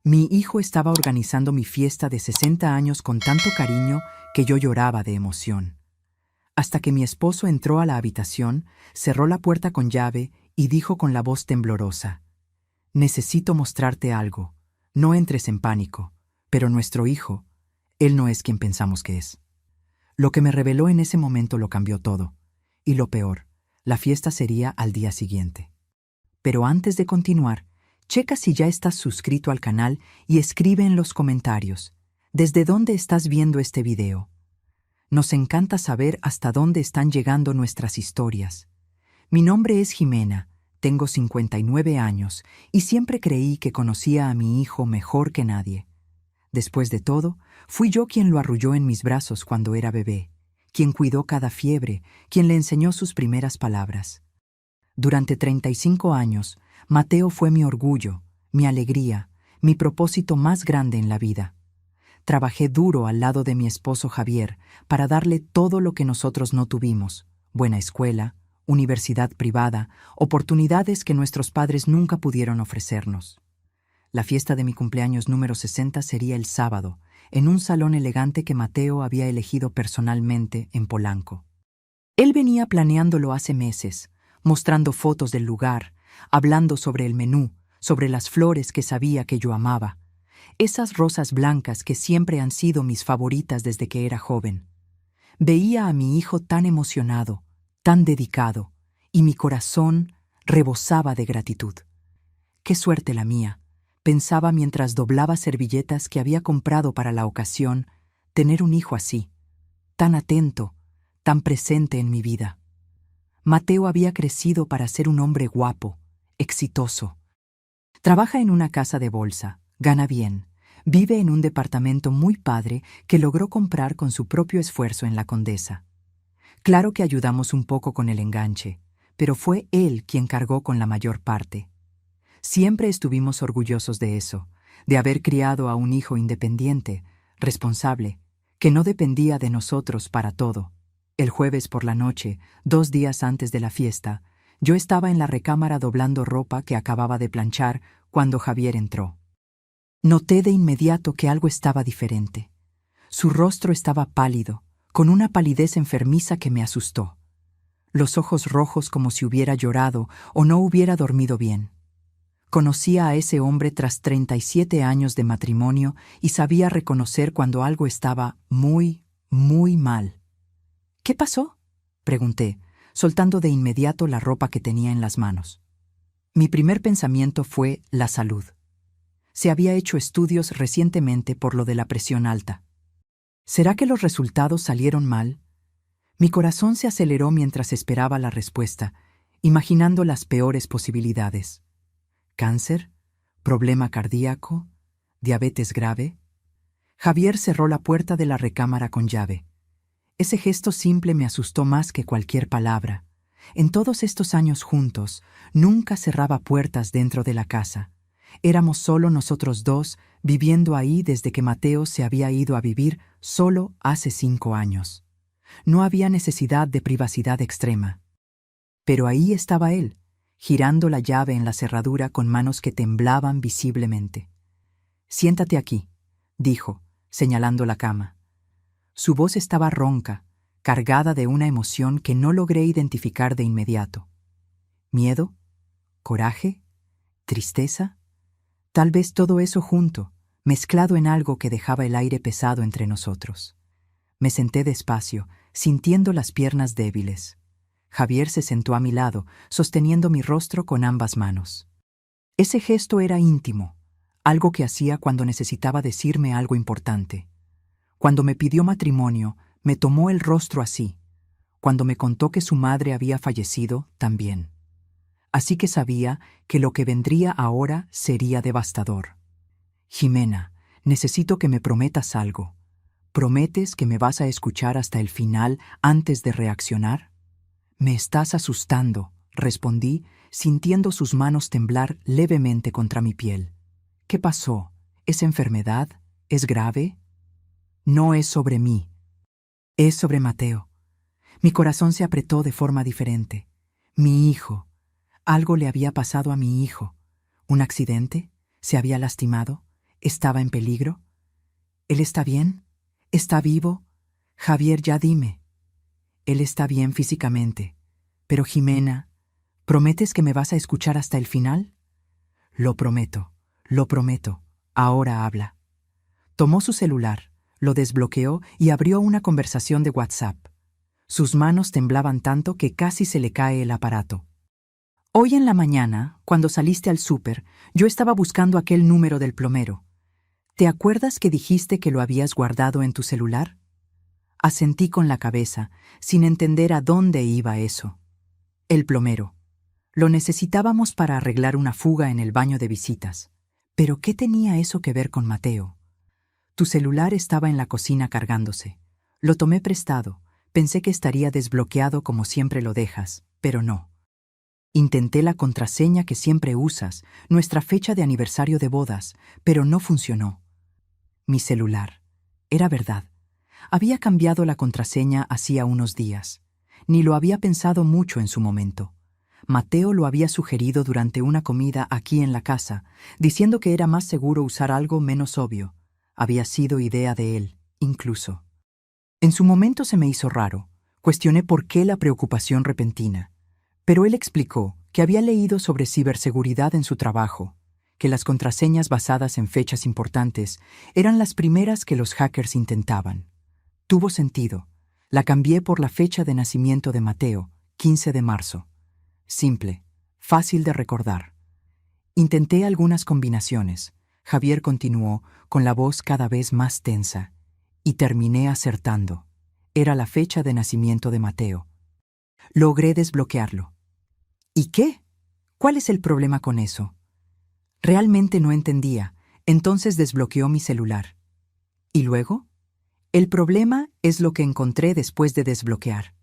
Mi hijo estaba organizando mi fiesta de 60 años con tanto cariño que yo lloraba de emoción. Hasta que mi esposo entró a la habitación, cerró la puerta con llave y dijo con la voz temblorosa: «Necesito mostrarte algo. No entres en pánico, pero nuestro hijo, él no es quien pensamos que es». Lo que me reveló en ese momento lo cambió todo. Y lo peor, la fiesta sería al día siguiente. Pero antes de continuar, checa si ya estás suscrito al canal y escribe en los comentarios ¿desde dónde estás viendo este video? Nos encanta saber hasta dónde están llegando nuestras historias. Mi nombre es Jimena, tengo 59 años y siempre creí que conocía a mi hijo mejor que nadie. Después de todo, fui yo quien lo arrulló en mis brazos cuando era bebé, quien cuidó cada fiebre, quien le enseñó sus primeras palabras. Durante 35 años, Mateo fue mi orgullo, mi alegría, mi propósito más grande en la vida. Trabajé duro al lado de mi esposo Javier para darle todo lo que nosotros no tuvimos: buena escuela, universidad privada, oportunidades que nuestros padres nunca pudieron ofrecernos. La fiesta de mi cumpleaños número 60 sería el sábado, en un salón elegante que Mateo había elegido personalmente en Polanco. Él venía planeándolo hace meses, mostrando fotos del lugar, hablando sobre el menú, sobre las flores que sabía que yo amaba, esas rosas blancas que siempre han sido mis favoritas desde que era joven. Veía a mi hijo tan emocionado, tan dedicado, y mi corazón rebosaba de gratitud. ¡Qué suerte la mía!, pensaba mientras doblaba servilletas que había comprado para la ocasión, tener un hijo así, tan atento, tan presente en mi vida. Mateo había crecido para ser un hombre guapo, exitoso. Trabaja en una casa de bolsa, gana bien, vive en un departamento muy padre que logró comprar con su propio esfuerzo en la Condesa. Claro que ayudamos un poco con el enganche, pero fue él quien cargó con la mayor parte. Siempre estuvimos orgullosos de eso, de haber criado a un hijo independiente, responsable, que no dependía de nosotros para todo. El jueves por la noche, 2 días antes de la fiesta, yo estaba en la recámara doblando ropa que acababa de planchar cuando Javier entró. Noté de inmediato que algo estaba diferente. Su rostro estaba pálido, con una palidez enfermiza que me asustó. Los ojos rojos como si hubiera llorado o no hubiera dormido bien. Conocía a ese hombre tras 37 años de matrimonio y sabía reconocer cuando algo estaba muy, muy mal. «¿Qué pasó?», pregunté, soltando de inmediato la ropa que tenía en las manos. Mi primer pensamiento fue la salud. Se había hecho estudios recientemente por lo de la presión alta. ¿Será que los resultados salieron mal? Mi corazón se aceleró mientras esperaba la respuesta, imaginando las peores posibilidades. ¿Cáncer? ¿Problema cardíaco? ¿Diabetes grave? Javier cerró la puerta de la recámara con llave. Ese gesto simple me asustó más que cualquier palabra. En todos estos años juntos, nunca cerraba puertas dentro de la casa. Éramos solo nosotros dos, viviendo ahí desde que Mateo se había ido a vivir solo hace 5 años. No había necesidad de privacidad extrema. Pero ahí estaba él, girando la llave en la cerradura con manos que temblaban visiblemente. «Siéntate aquí», dijo, señalando la cama. Su voz estaba ronca, cargada de una emoción que no logré identificar de inmediato. ¿Miedo? ¿Coraje? ¿Tristeza? Tal vez todo eso junto, mezclado en algo que dejaba el aire pesado entre nosotros. Me senté despacio, sintiendo las piernas débiles. Javier se sentó a mi lado, sosteniendo mi rostro con ambas manos. Ese gesto era íntimo, algo que hacía cuando necesitaba decirme algo importante. Cuando me pidió matrimonio, me tomó el rostro así. Cuando me contó que su madre había fallecido, también. Así que sabía que lo que vendría ahora sería devastador. «Jimena, necesito que me prometas algo. ¿Prometes que me vas a escuchar hasta el final antes de reaccionar?» «Me estás asustando», respondí, sintiendo sus manos temblar levemente contra mi piel. «¿Qué pasó? ¿Es enfermedad? ¿Es grave?» «No es sobre mí. Es sobre Mateo». Mi corazón se apretó de forma diferente. Mi hijo. Algo le había pasado a mi hijo. ¿Un accidente? ¿Se había lastimado? ¿Estaba en peligro? ¿Él está bien? ¿Está vivo? Javier, ya dime. Él está bien físicamente. Pero Jimena, ¿prometes que me vas a escuchar hasta el final? Lo prometo, lo prometo. Ahora habla. Tomó su celular, lo desbloqueó y abrió una conversación de WhatsApp. Sus manos temblaban tanto que casi se le cae el aparato. Hoy en la mañana, cuando saliste al súper, yo estaba buscando aquel número del plomero. ¿Te acuerdas que dijiste que lo habías guardado en tu celular? Asentí con la cabeza, sin entender a dónde iba eso. El plomero. Lo necesitábamos para arreglar una fuga en el baño de visitas. ¿Pero qué tenía eso que ver con Mateo? Tu celular estaba en la cocina cargándose. Lo tomé prestado. Pensé que estaría desbloqueado como siempre lo dejas, pero no. Intenté la contraseña que siempre usas, nuestra fecha de aniversario de bodas, pero no funcionó. Mi celular. Era verdad. Había cambiado la contraseña hacía unos días. Ni lo había pensado mucho en su momento. Mateo lo había sugerido durante una comida aquí en la casa, diciendo que era más seguro usar algo menos obvio. Había sido idea de él, incluso. En su momento se me hizo raro. Cuestioné por qué la preocupación repentina. Pero él explicó que había leído sobre ciberseguridad en su trabajo, que las contraseñas basadas en fechas importantes eran las primeras que los hackers intentaban. Tuvo sentido. La cambié por la fecha de nacimiento de Mateo, 15 de marzo. Simple, fácil de recordar. Intenté algunas combinaciones. Javier continuó, con la voz cada vez más tensa, y terminé acertando. Era la fecha de nacimiento de Mateo. Logré desbloquearlo. ¿Y qué? ¿Cuál es el problema con eso? Realmente no entendía, entonces desbloqueó mi celular. ¿Y luego? El problema es lo que encontré después de desbloquear.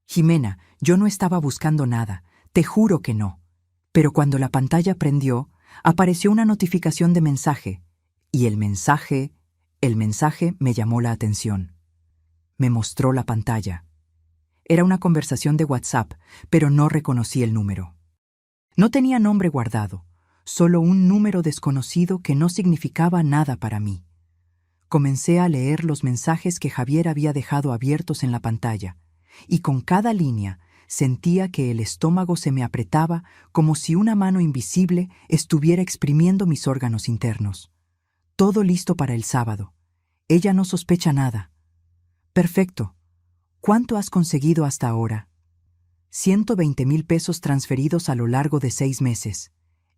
Jimena, yo no estaba buscando nada, te juro que no. Pero cuando la pantalla prendió, apareció una notificación de mensaje, y el mensaje me llamó la atención. Me mostró la pantalla. Era una conversación de WhatsApp, pero no reconocí el número. No tenía nombre guardado, solo un número desconocido que no significaba nada para mí. Comencé a leer los mensajes que Javier había dejado abiertos en la pantalla, y con cada línea sentía que el estómago se me apretaba como si una mano invisible estuviera exprimiendo mis órganos internos. Todo listo para el sábado. Ella no sospecha nada. Perfecto. ¿Cuánto has conseguido hasta ahora? 120,000 pesos transferidos a lo largo de 6 meses.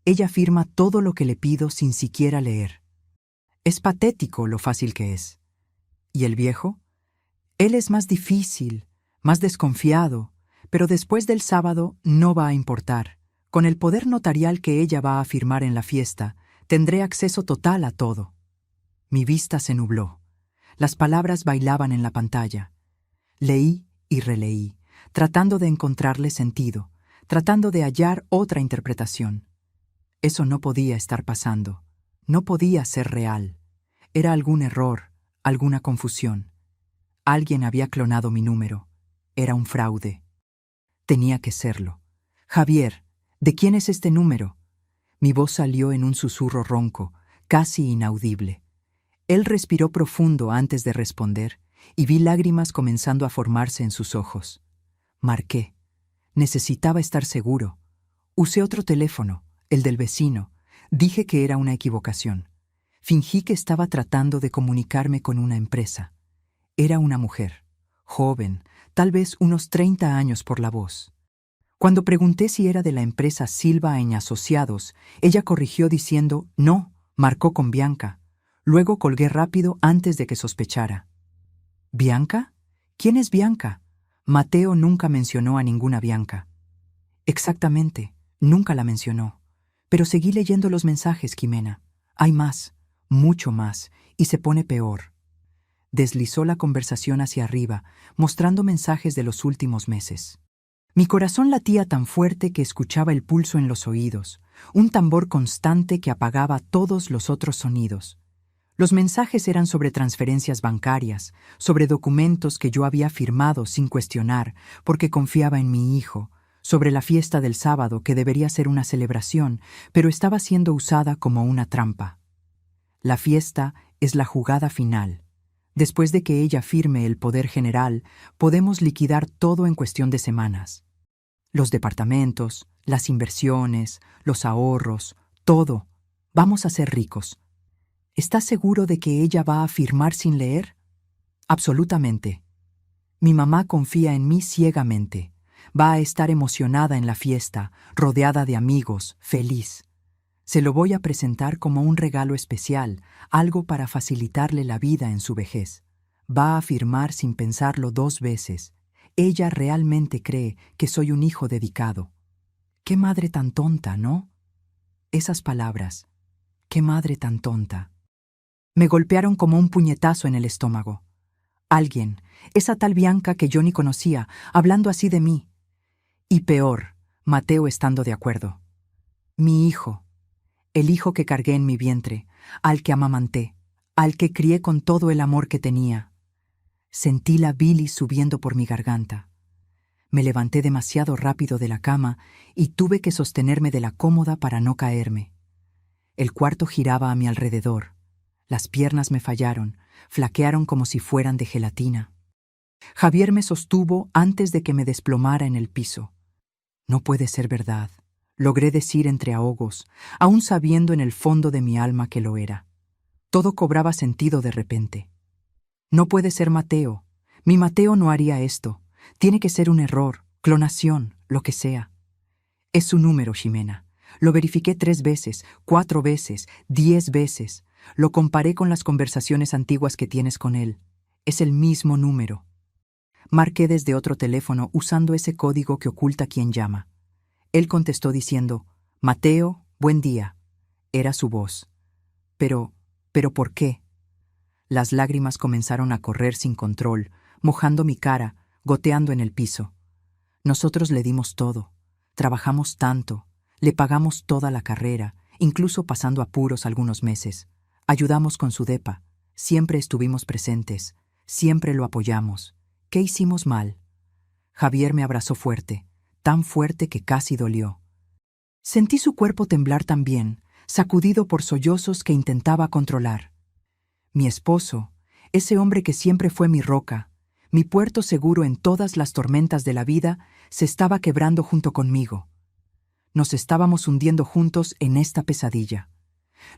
Ella firma todo lo que le pido sin siquiera leer. Es patético lo fácil que es. ¿Y el viejo? Él es más difícil, más desconfiado, pero después del sábado no va a importar. Con el poder notarial que ella va a firmar en la fiesta, tendré acceso total a todo. Mi vista se nubló. Las palabras bailaban en la pantalla. Leí y releí, tratando de encontrarle sentido, tratando de hallar otra interpretación. Eso no podía estar pasando. No podía ser real. Era algún error, alguna confusión. Alguien había clonado mi número. Era un fraude. Tenía que serlo. Javier, ¿de quién es este número? Mi voz salió en un susurro ronco, casi inaudible. Él respiró profundo antes de responder, y vi lágrimas comenzando a formarse en sus ojos. Marqué. Necesitaba estar seguro. Usé otro teléfono, el del vecino. Dije que era una equivocación. Fingí que estaba tratando de comunicarme con una empresa. Era una mujer, joven, tal vez unos 30 años por la voz. Cuando pregunté si era de la empresa Silva & Asociados, ella corrigió diciendo, no, marcó con Bianca. Luego colgué rápido antes de que sospechara. ¿Bianca? ¿Quién es Bianca? Mateo nunca mencionó a ninguna Bianca. Exactamente, nunca la mencionó. Pero seguí leyendo los mensajes, Jimena. Hay más, mucho más, y se pone peor. Deslizó la conversación hacia arriba, mostrando mensajes de los últimos meses. Mi corazón latía tan fuerte que escuchaba el pulso en los oídos, un tambor constante que apagaba todos los otros sonidos. Los mensajes eran sobre transferencias bancarias, sobre documentos que yo había firmado sin cuestionar porque confiaba en mi hijo, sobre la fiesta del sábado que debería ser una celebración, pero estaba siendo usada como una trampa. La fiesta es la jugada final. Después de que ella firme el poder general, podemos liquidar todo en cuestión de semanas. Los departamentos, las inversiones, los ahorros, todo. Vamos a ser ricos. ¿Estás seguro de que ella va a firmar sin leer? Absolutamente. Mi mamá confía en mí ciegamente. Va a estar emocionada en la fiesta, rodeada de amigos, feliz. Se lo voy a presentar como un regalo especial, algo para facilitarle la vida en su vejez. Va a firmar sin pensarlo 2 veces. Ella realmente cree que soy un hijo dedicado. Qué madre tan tonta, ¿no? Esas palabras. Qué madre tan tonta. Me golpearon como un puñetazo en el estómago. Alguien, esa tal Bianca que yo ni conocía, hablando así de mí. Y peor, Mateo estando de acuerdo. Mi hijo, el hijo que cargué en mi vientre, al que amamanté, al que crié con todo el amor que tenía. Sentí la bilis subiendo por mi garganta. Me levanté demasiado rápido de la cama y tuve que sostenerme de la cómoda para no caerme. El cuarto giraba a mi alrededor. Las piernas me fallaron, flaquearon como si fueran de gelatina. Javier me sostuvo antes de que me desplomara en el piso. No puede ser verdad, logré decir entre ahogos, aún sabiendo en el fondo de mi alma que lo era. Todo cobraba sentido de repente. No puede ser Mateo. Mi Mateo no haría esto. Tiene que ser un error, clonación, lo que sea. Es su número, Ximena. Lo verifiqué 3 veces, 4 veces, 10 veces. Lo comparé con las conversaciones antiguas que tienes con él. Es el mismo número. Marqué desde otro teléfono usando ese código que oculta quien llama. Él contestó diciendo, «Mateo, buen día». Era su voz. Pero ¿por qué? Las lágrimas comenzaron a correr sin control, mojando mi cara, goteando en el piso. Nosotros le dimos todo. Trabajamos tanto. Le pagamos toda la carrera, incluso pasando apuros algunos meses. Ayudamos con su depa. Siempre estuvimos presentes. Siempre lo apoyamos. ¿Qué hicimos mal? Javier me abrazó fuerte, tan fuerte que casi dolió. Sentí su cuerpo temblar también, sacudido por sollozos que intentaba controlar. Mi esposo, ese hombre que siempre fue mi roca, mi puerto seguro en todas las tormentas de la vida, se estaba quebrando junto conmigo. Nos estábamos hundiendo juntos en esta pesadilla.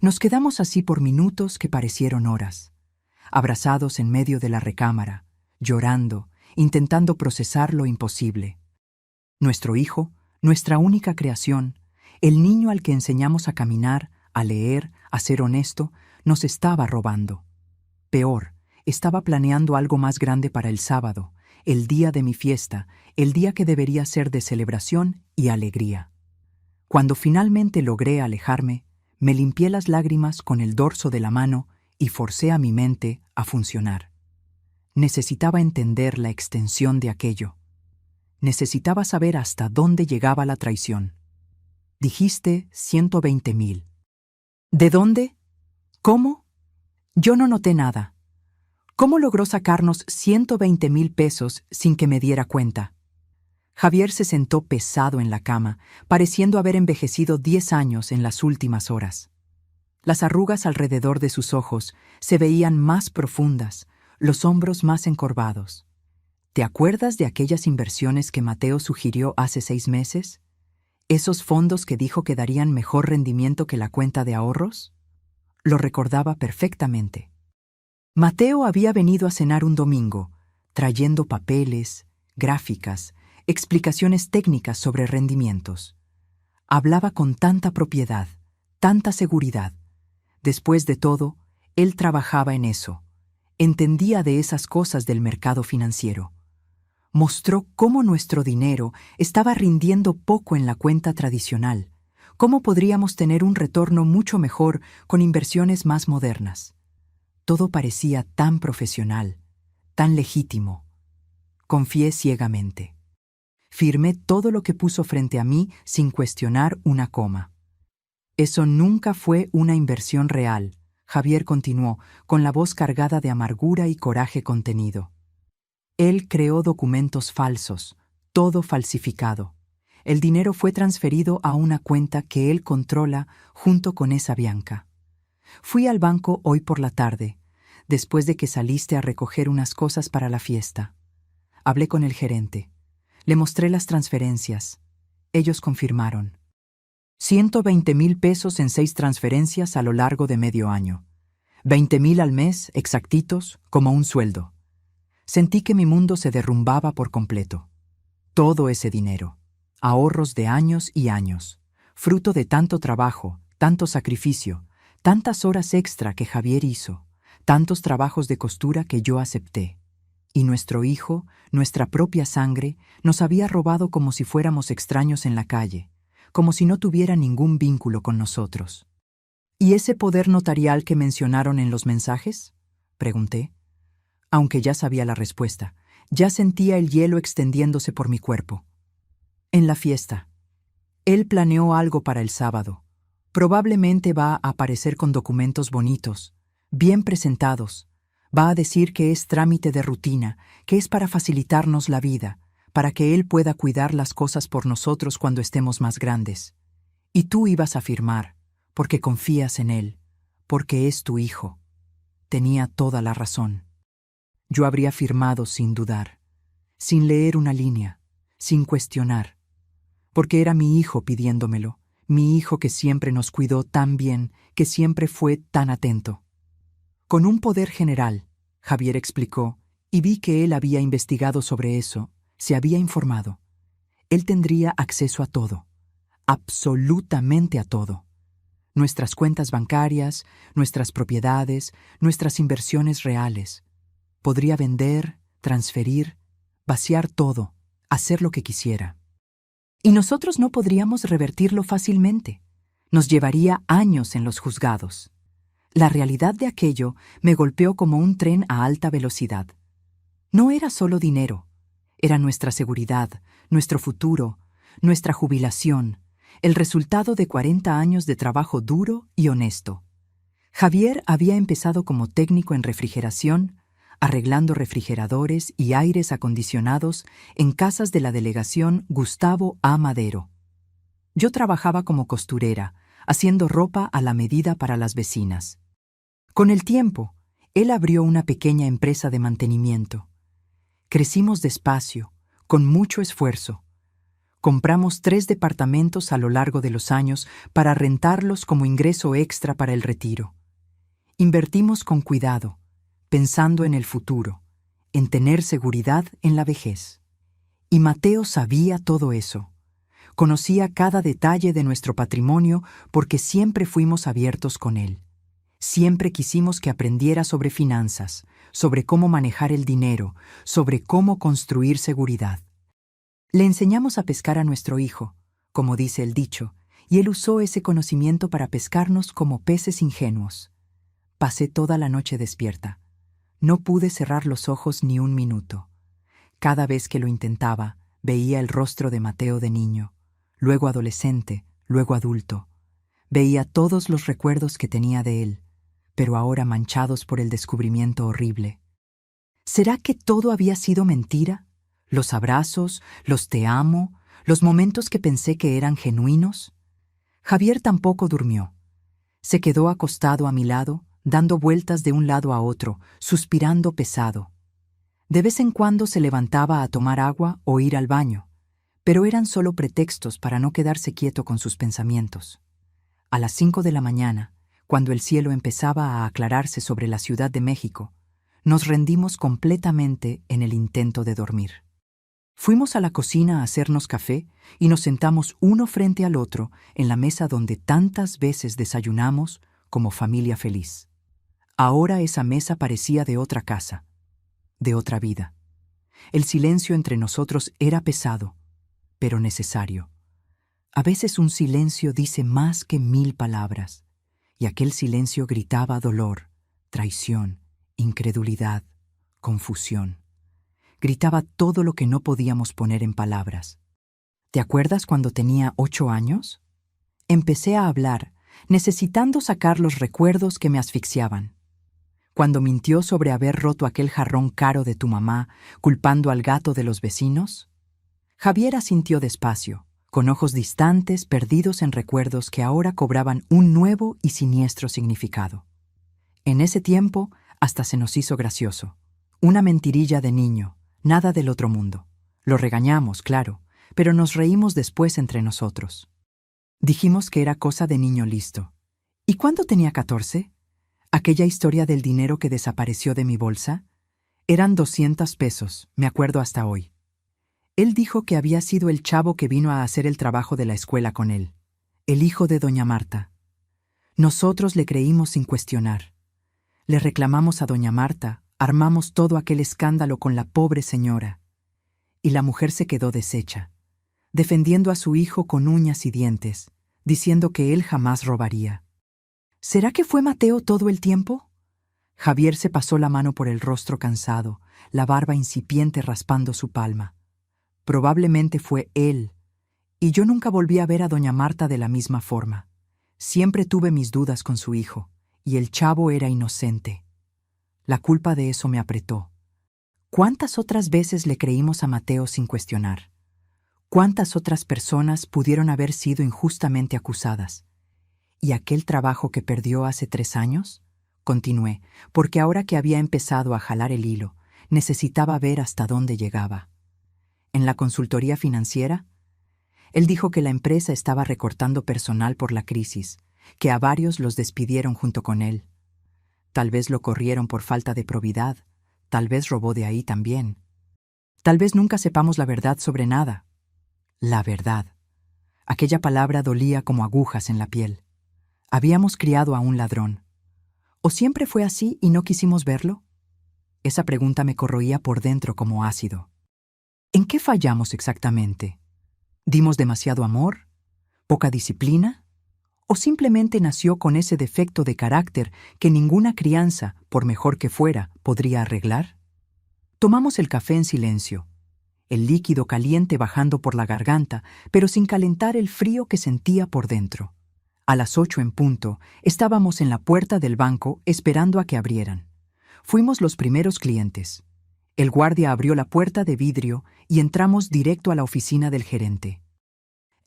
Nos quedamos así por minutos que parecieron horas, abrazados en medio de la recámara, llorando, intentando procesar lo imposible. Nuestro hijo, nuestra única creación, el niño al que enseñamos a caminar, a leer, a ser honesto, nos estaba robando. Peor, estaba planeando algo más grande para el sábado, el día de mi fiesta, el día que debería ser de celebración y alegría. Cuando finalmente logré alejarme, me limpié las lágrimas con el dorso de la mano y forcé a mi mente a funcionar. Necesitaba entender la extensión de aquello. Necesitaba saber hasta dónde llegaba la traición. Dijiste 120,000. ¿De dónde? ¿Cómo? Yo no noté nada. ¿Cómo logró sacarnos 120,000 pesos sin que me diera cuenta? Javier se sentó pesado en la cama, pareciendo haber envejecido 10 años en las últimas horas. Las arrugas alrededor de sus ojos se veían más profundas, los hombros más encorvados. ¿Te acuerdas de aquellas inversiones que Mateo sugirió hace 6 meses? ¿Esos fondos que dijo que darían mejor rendimiento que la cuenta de ahorros? Lo recordaba perfectamente. Mateo había venido a cenar un domingo, trayendo papeles, gráficas, explicaciones técnicas sobre rendimientos. Hablaba con tanta propiedad, tanta seguridad. Después de todo, él trabajaba en eso. Entendía de esas cosas del mercado financiero. Mostró cómo nuestro dinero estaba rindiendo poco en la cuenta tradicional, cómo podríamos tener un retorno mucho mejor con inversiones más modernas. Todo parecía tan profesional, tan legítimo. Confié ciegamente. Firmé todo lo que puso frente a mí sin cuestionar una coma. Eso nunca fue una inversión real, Javier continuó, con la voz cargada de amargura y coraje contenido. Él creó documentos falsos, todo falsificado. El dinero fue transferido a una cuenta que él controla junto con esa Bianca. Fui al banco hoy por la tarde, después de que saliste a recoger unas cosas para la fiesta. Hablé con el gerente. Le mostré las transferencias. Ellos confirmaron. 120,000 pesos en 6 transferencias a lo largo de medio año. 20,000 al mes, exactitos, como un sueldo. Sentí que mi mundo se derrumbaba por completo. Todo ese dinero, ahorros de años y años, fruto de tanto trabajo, tanto sacrificio, tantas horas extra que Javier hizo, tantos trabajos de costura que yo acepté. Y nuestro hijo, nuestra propia sangre, nos había robado como si fuéramos extraños en la calle, como si no tuviera ningún vínculo con nosotros. ¿Y ese poder notarial que mencionaron en los mensajes?, pregunté. Aunque ya sabía la respuesta, ya sentía el hielo extendiéndose por mi cuerpo. En la fiesta. Él planeó algo para el sábado. Probablemente va a aparecer con documentos bonitos, bien presentados. Va a decir que es trámite de rutina, que es para facilitarnos la vida, para que él pueda cuidar las cosas por nosotros cuando estemos más grandes. Y tú ibas a firmar, porque confías en él, porque es tu hijo. Tenía toda la razón. Yo habría firmado sin dudar, sin leer una línea, sin cuestionar, porque era mi hijo pidiéndomelo, mi hijo que siempre nos cuidó tan bien, que siempre fue tan atento. Con un poder general, Javier explicó, y vi que él había investigado sobre eso, se había informado. Él tendría acceso a todo, absolutamente a todo. Nuestras cuentas bancarias, nuestras propiedades, nuestras inversiones reales. Podría vender, transferir, vaciar todo, hacer lo que quisiera. Y nosotros no podríamos revertirlo fácilmente. Nos llevaría años en los juzgados. La realidad de aquello me golpeó como un tren a alta velocidad. No era solo dinero, era nuestra seguridad, nuestro futuro, nuestra jubilación, el resultado de 40 años de trabajo duro y honesto. Javier había empezado como técnico en refrigeración, arreglando refrigeradores y aires acondicionados en casas de la delegación Gustavo A. Madero. Yo trabajaba como costurera, haciendo ropa a la medida para las vecinas. Con el tiempo, él abrió una pequeña empresa de mantenimiento. Crecimos despacio, con mucho esfuerzo. Compramos 3 departamentos a lo largo de los años para rentarlos como ingreso extra para el retiro. Invertimos con cuidado, pensando en el futuro, en tener seguridad en la vejez. Y Mateo sabía todo eso. Conocía cada detalle de nuestro patrimonio porque siempre fuimos abiertos con él. Siempre quisimos que aprendiera sobre finanzas, sobre cómo manejar el dinero, sobre cómo construir seguridad. Le enseñamos a pescar a nuestro hijo, como dice el dicho, y él usó ese conocimiento para pescarnos como peces ingenuos. Pasé toda la noche despierta. No pude cerrar los ojos ni un minuto. Cada vez que lo intentaba, veía el rostro de Mateo de niño, luego adolescente, luego adulto. Veía todos los recuerdos que tenía de él, pero ahora manchados por el descubrimiento horrible. ¿Será que todo había sido mentira? ¿Los abrazos, los te amo, los momentos que pensé que eran genuinos? Javier tampoco durmió. Se quedó acostado a mi lado, dando vueltas de un lado a otro, suspirando pesado. De vez en cuando se levantaba a tomar agua o ir al baño, pero eran solo pretextos para no quedarse quieto con sus pensamientos. A las 5 de la mañana, cuando el cielo empezaba a aclararse sobre la Ciudad de México, nos rendimos completamente en el intento de dormir. Fuimos a la cocina a hacernos café y nos sentamos uno frente al otro en la mesa donde tantas veces desayunamos como familia feliz. Ahora esa mesa parecía de otra casa, de otra vida. El silencio entre nosotros era pesado, pero necesario. A veces un silencio dice más que 1000 palabras, y aquel silencio gritaba dolor, traición, incredulidad, confusión. Gritaba todo lo que no podíamos poner en palabras. ¿Te acuerdas cuando tenía 8 años? Empecé a hablar, necesitando sacar los recuerdos que me asfixiaban. Cuando mintió sobre haber roto aquel jarrón caro de tu mamá, culpando al gato de los vecinos. Javier asintió despacio, con ojos distantes, perdidos en recuerdos que ahora cobraban un nuevo y siniestro significado. En ese tiempo, hasta se nos hizo gracioso. Una mentirilla de niño, nada del otro mundo. Lo regañamos, claro, pero nos reímos después entre nosotros. Dijimos que era cosa de niño listo. ¿Y cuándo tenía 14? Aquella historia del dinero que desapareció de mi bolsa. Eran 200 pesos, me acuerdo hasta hoy. Él dijo que había sido el chavo que vino a hacer el trabajo de la escuela con él, el hijo de doña Marta. Nosotros le creímos sin cuestionar. Le reclamamos a doña Marta, armamos todo aquel escándalo con la pobre señora. Y la mujer se quedó deshecha, defendiendo a su hijo con uñas y dientes, diciendo que él jamás robaría. ¿Será que fue Mateo todo el tiempo? Javier se pasó la mano por el rostro cansado, la barba incipiente raspando su palma. Probablemente fue él, y yo nunca volví a ver a doña Marta de la misma forma. Siempre tuve mis dudas con su hijo, y el chavo era inocente. La culpa de eso me apretó. ¿Cuántas otras veces le creímos a Mateo sin cuestionar? ¿Cuántas otras personas pudieron haber sido injustamente acusadas? ¿Y aquel trabajo que perdió hace 3 años? Continué, porque ahora que había empezado a jalar el hilo, necesitaba ver hasta dónde llegaba. En la consultoría financiera, él dijo que la empresa estaba recortando personal por la crisis, que a varios los despidieron junto con él. Tal vez lo corrieron por falta de probidad, tal vez robó de ahí también. Tal vez nunca sepamos la verdad sobre nada. La verdad. Aquella palabra dolía como agujas en la piel. Habíamos criado a un ladrón. ¿O siempre fue así y no quisimos verlo? Esa pregunta me corroía por dentro como ácido. ¿En qué fallamos exactamente? ¿Dimos demasiado amor? ¿Poca disciplina? ¿O simplemente nació con ese defecto de carácter que ninguna crianza, por mejor que fuera, podría arreglar? Tomamos el café en silencio, el líquido caliente bajando por la garganta, pero sin calentar el frío que sentía por dentro. A las 8 en punto, estábamos en la puerta del banco esperando a que abrieran. Fuimos los primeros clientes. El guardia abrió la puerta de vidrio y entramos directo a la oficina del gerente.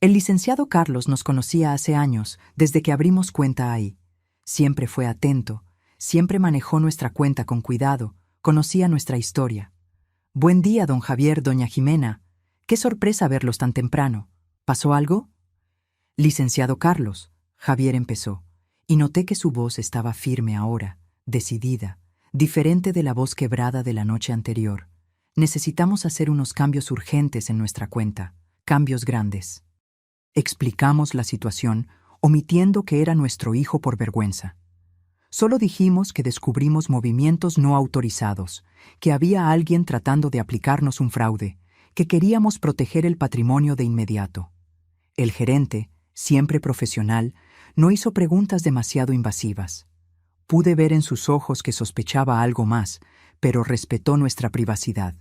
El licenciado Carlos nos conocía hace años, desde que abrimos cuenta ahí. Siempre fue atento, siempre manejó nuestra cuenta con cuidado, conocía nuestra historia. Buen día, don Javier, doña Jimena. Qué sorpresa verlos tan temprano. ¿Pasó algo? Licenciado Carlos, Javier empezó, y noté que su voz estaba firme ahora, decidida, diferente de la voz quebrada de la noche anterior. Necesitamos hacer unos cambios urgentes en nuestra cuenta, cambios grandes. Explicamos la situación, omitiendo que era nuestro hijo por vergüenza. Solo dijimos que descubrimos movimientos no autorizados, que había alguien tratando de aplicarnos un fraude, que queríamos proteger el patrimonio de inmediato. El gerente, siempre profesional, no hizo preguntas demasiado invasivas. Pude ver en sus ojos que sospechaba algo más, pero respetó nuestra privacidad.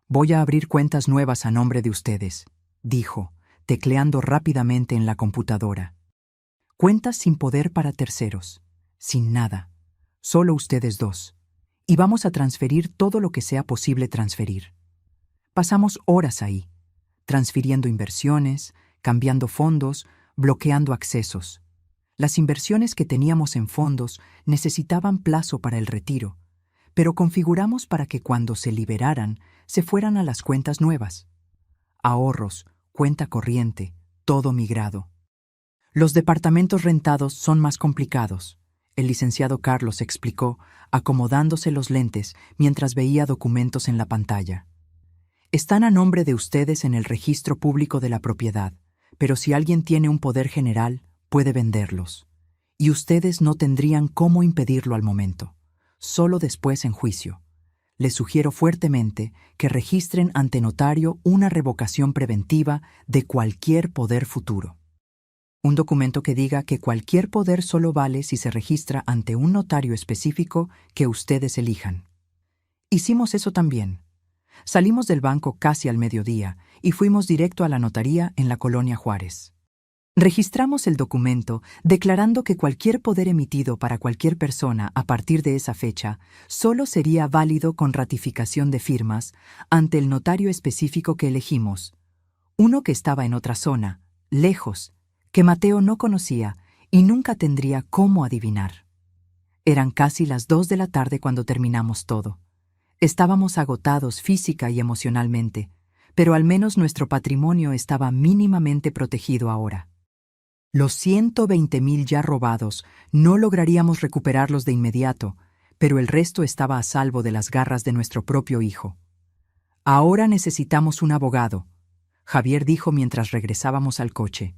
Voy a abrir cuentas nuevas a nombre de ustedes, dijo, tecleando rápidamente en la computadora. Cuentas sin poder para terceros, sin nada, solo ustedes dos. Y vamos a transferir todo lo que sea posible transferir. Pasamos horas ahí, transfiriendo inversiones, cambiando fondos, bloqueando accesos. Las inversiones que teníamos en fondos necesitaban plazo para el retiro, pero configuramos para que cuando se liberaran, se fueran a las cuentas nuevas. Ahorros, cuenta corriente, todo migrado. Los departamentos rentados son más complicados, el licenciado Carlos explicó, acomodándose los lentes mientras veía documentos en la pantalla. Están a nombre de ustedes en el registro público de la propiedad, pero si alguien tiene un poder general, puede venderlos. Y ustedes no tendrían cómo impedirlo al momento, solo después en juicio. Les sugiero fuertemente que registren ante notario una revocación preventiva de cualquier poder futuro. Un documento que diga que cualquier poder solo vale si se registra ante un notario específico que ustedes elijan. Hicimos eso también. Salimos del banco casi al mediodía y fuimos directo a la notaría en la Colonia Juárez. Registramos el documento declarando que cualquier poder emitido para cualquier persona a partir de esa fecha solo sería válido con ratificación de firmas ante el notario específico que elegimos, uno que estaba en otra zona, lejos, que Mateo no conocía y nunca tendría cómo adivinar. Eran casi las 2 de la tarde cuando terminamos todo. Estábamos agotados física y emocionalmente, pero al menos nuestro patrimonio estaba mínimamente protegido ahora. Los 120,000 ya robados no lograríamos recuperarlos de inmediato, pero el resto estaba a salvo de las garras de nuestro propio hijo. Ahora necesitamos un abogado, Javier dijo mientras regresábamos al coche.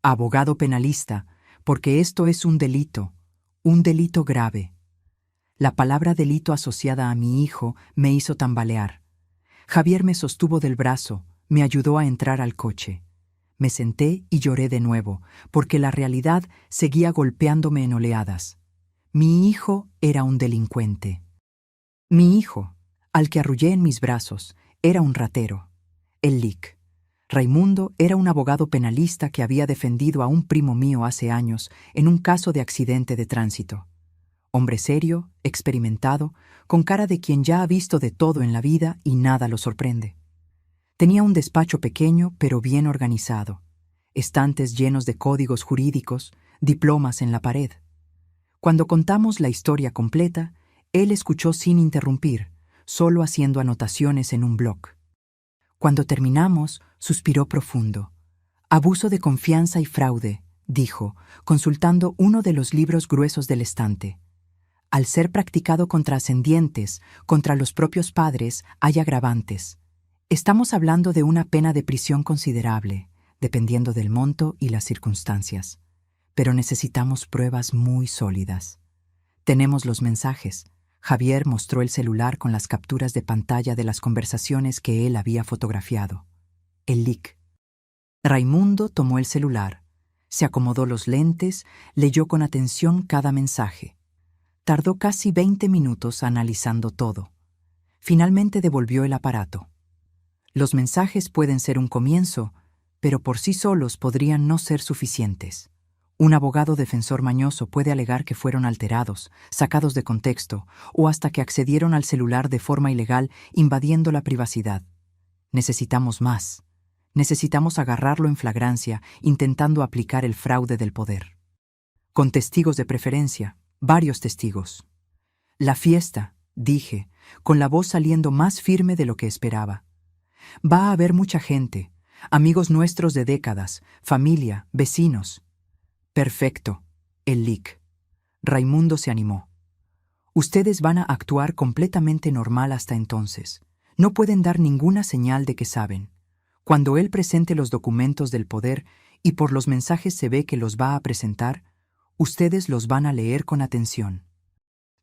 Abogado penalista, porque esto es un delito grave. La palabra delito asociada a mi hijo me hizo tambalear. Javier me sostuvo del brazo, me ayudó a entrar al coche. Me senté y lloré de nuevo, porque la realidad seguía golpeándome en oleadas. Mi hijo era un delincuente. Mi hijo, al que arrullé en mis brazos, era un ratero. El Lic. Raimundo era un abogado penalista que había defendido a un primo mío hace años en un caso de accidente de tránsito. Hombre serio, experimentado, con cara de quien ya ha visto de todo en la vida y nada lo sorprende. Tenía un despacho pequeño pero bien organizado, estantes llenos de códigos jurídicos, diplomas en la pared. Cuando contamos la historia completa, él escuchó sin interrumpir, solo haciendo anotaciones en un bloc. Cuando terminamos, suspiró profundo. Abuso de confianza y fraude, dijo, consultando uno de los libros gruesos del estante. Al ser practicado contra ascendientes, contra los propios padres, hay agravantes. Estamos hablando de una pena de prisión considerable, dependiendo del monto y las circunstancias. Pero necesitamos pruebas muy sólidas. Tenemos los mensajes. Javier mostró el celular con las capturas de pantalla de las conversaciones que él había fotografiado. El Lic. Raimundo tomó el celular, se acomodó los lentes, leyó con atención cada mensaje. Tardó casi 20 minutos analizando todo. Finalmente devolvió el aparato. Los mensajes pueden ser un comienzo, pero por sí solos podrían no ser suficientes. Un abogado defensor mañoso puede alegar que fueron alterados, sacados de contexto, o hasta que accedieron al celular de forma ilegal, invadiendo la privacidad. Necesitamos más. Necesitamos agarrarlo en flagrancia, intentando aplicar el fraude del poder. Con testigos de preferencia, varios testigos. La fiesta, dije, con la voz saliendo más firme de lo que esperaba. Va a haber mucha gente, amigos nuestros de décadas, familia, vecinos. Perfecto, el Lic. Raimundo se animó. Ustedes van a actuar completamente normal hasta entonces. No pueden dar ninguna señal de que saben. Cuando él presente los documentos del poder y por los mensajes se ve que los va a presentar, ustedes los van a leer con atención.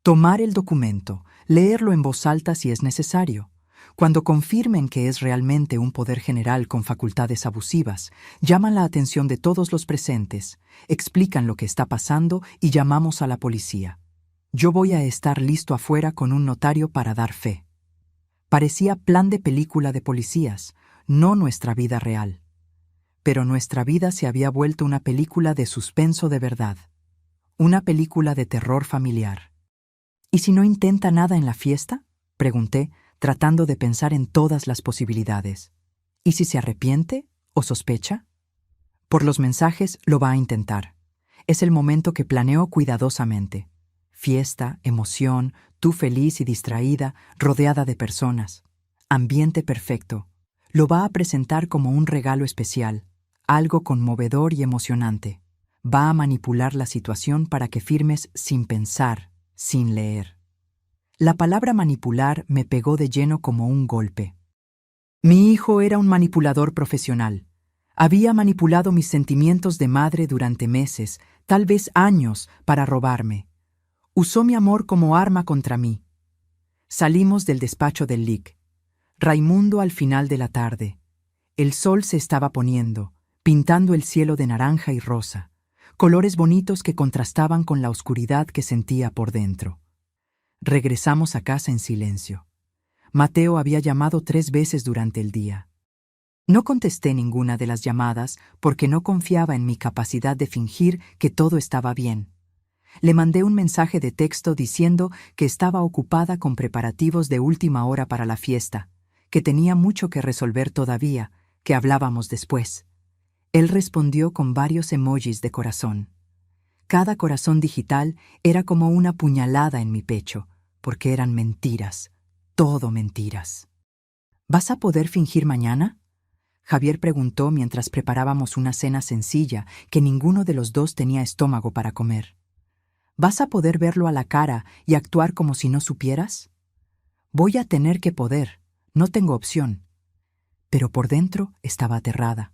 Tomar el documento, leerlo en voz alta si es necesario. Cuando confirmen que es realmente un poder general con facultades abusivas, llaman la atención de todos los presentes, explican lo que está pasando y llamamos a la policía. Yo voy a estar listo afuera con un notario para dar fe. Parecía plan de película de policías, no nuestra vida real. Pero nuestra vida se había vuelto una película de suspenso de verdad, una película de terror familiar. ¿Y si no intenta nada en la fiesta?, pregunté, tratando de pensar en todas las posibilidades. ¿Y si se arrepiente o sospecha? Por los mensajes lo va a intentar. Es el momento que planeó cuidadosamente. Fiesta, emoción, tú feliz y distraída, rodeada de personas. Ambiente perfecto. Lo va a presentar como un regalo especial, algo conmovedor y emocionante. Va a manipular la situación para que firmes sin pensar, sin leer. La palabra manipular me pegó de lleno como un golpe. Mi hijo era un manipulador profesional. Había manipulado mis sentimientos de madre durante meses, tal vez años, para robarme. Usó mi amor como arma contra mí. Salimos del despacho del Lic. Raimundo al final de la tarde. El sol se estaba poniendo, pintando el cielo de naranja y rosa, colores bonitos que contrastaban con la oscuridad que sentía por dentro. Regresamos a casa en silencio. Mateo había llamado 3 veces durante el día. No contesté ninguna de las llamadas porque no confiaba en mi capacidad de fingir que todo estaba bien. Le mandé un mensaje de texto diciendo que estaba ocupada con preparativos de última hora para la fiesta, que tenía mucho que resolver todavía, que hablábamos después. Él respondió con varios emojis de corazón. Cada corazón digital era como una puñalada en mi pecho, porque eran mentiras, todo mentiras. ¿Vas a poder fingir mañana?, Javier preguntó mientras preparábamos una cena sencilla que ninguno de los dos tenía estómago para comer. ¿Vas a poder verlo a la cara y actuar como si no supieras? Voy a tener que poder, no tengo opción. Pero por dentro estaba aterrada.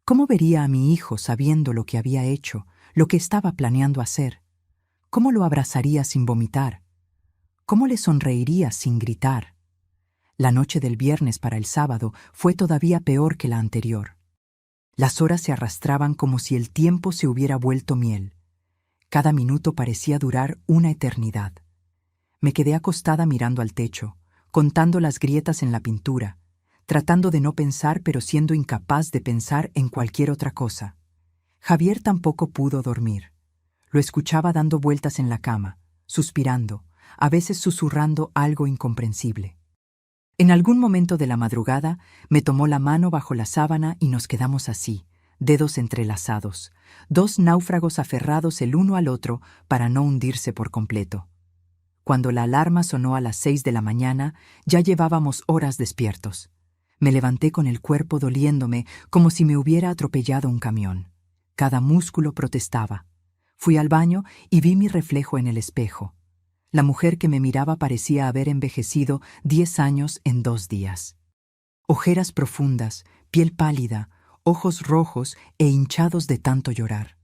¿Cómo vería a mi hijo sabiendo lo que había hecho, lo que estaba planeando hacer? ¿Cómo lo abrazaría sin vomitar? ¿Cómo le sonreiría sin gritar? La noche del viernes para el sábado fue todavía peor que la anterior. Las horas se arrastraban como si el tiempo se hubiera vuelto miel. Cada minuto parecía durar una eternidad. Me quedé acostada mirando al techo, contando las grietas en la pintura, tratando de no pensar pero siendo incapaz de pensar en cualquier otra cosa. Javier tampoco pudo dormir. Lo escuchaba dando vueltas en la cama, suspirando, a veces susurrando algo incomprensible. En algún momento de la madrugada me tomó la mano bajo la sábana y nos quedamos así, dedos entrelazados, dos náufragos aferrados el uno al otro para no hundirse por completo. Cuando la alarma sonó a las 6 de la mañana, ya llevábamos horas despiertos. Me levanté con el cuerpo doliéndome como si me hubiera atropellado un camión. Cada músculo protestaba. Fui al baño y vi mi reflejo en el espejo. La mujer que me miraba parecía haber envejecido 10 años en 2 días. Ojeras profundas, piel pálida, ojos rojos e hinchados de tanto llorar.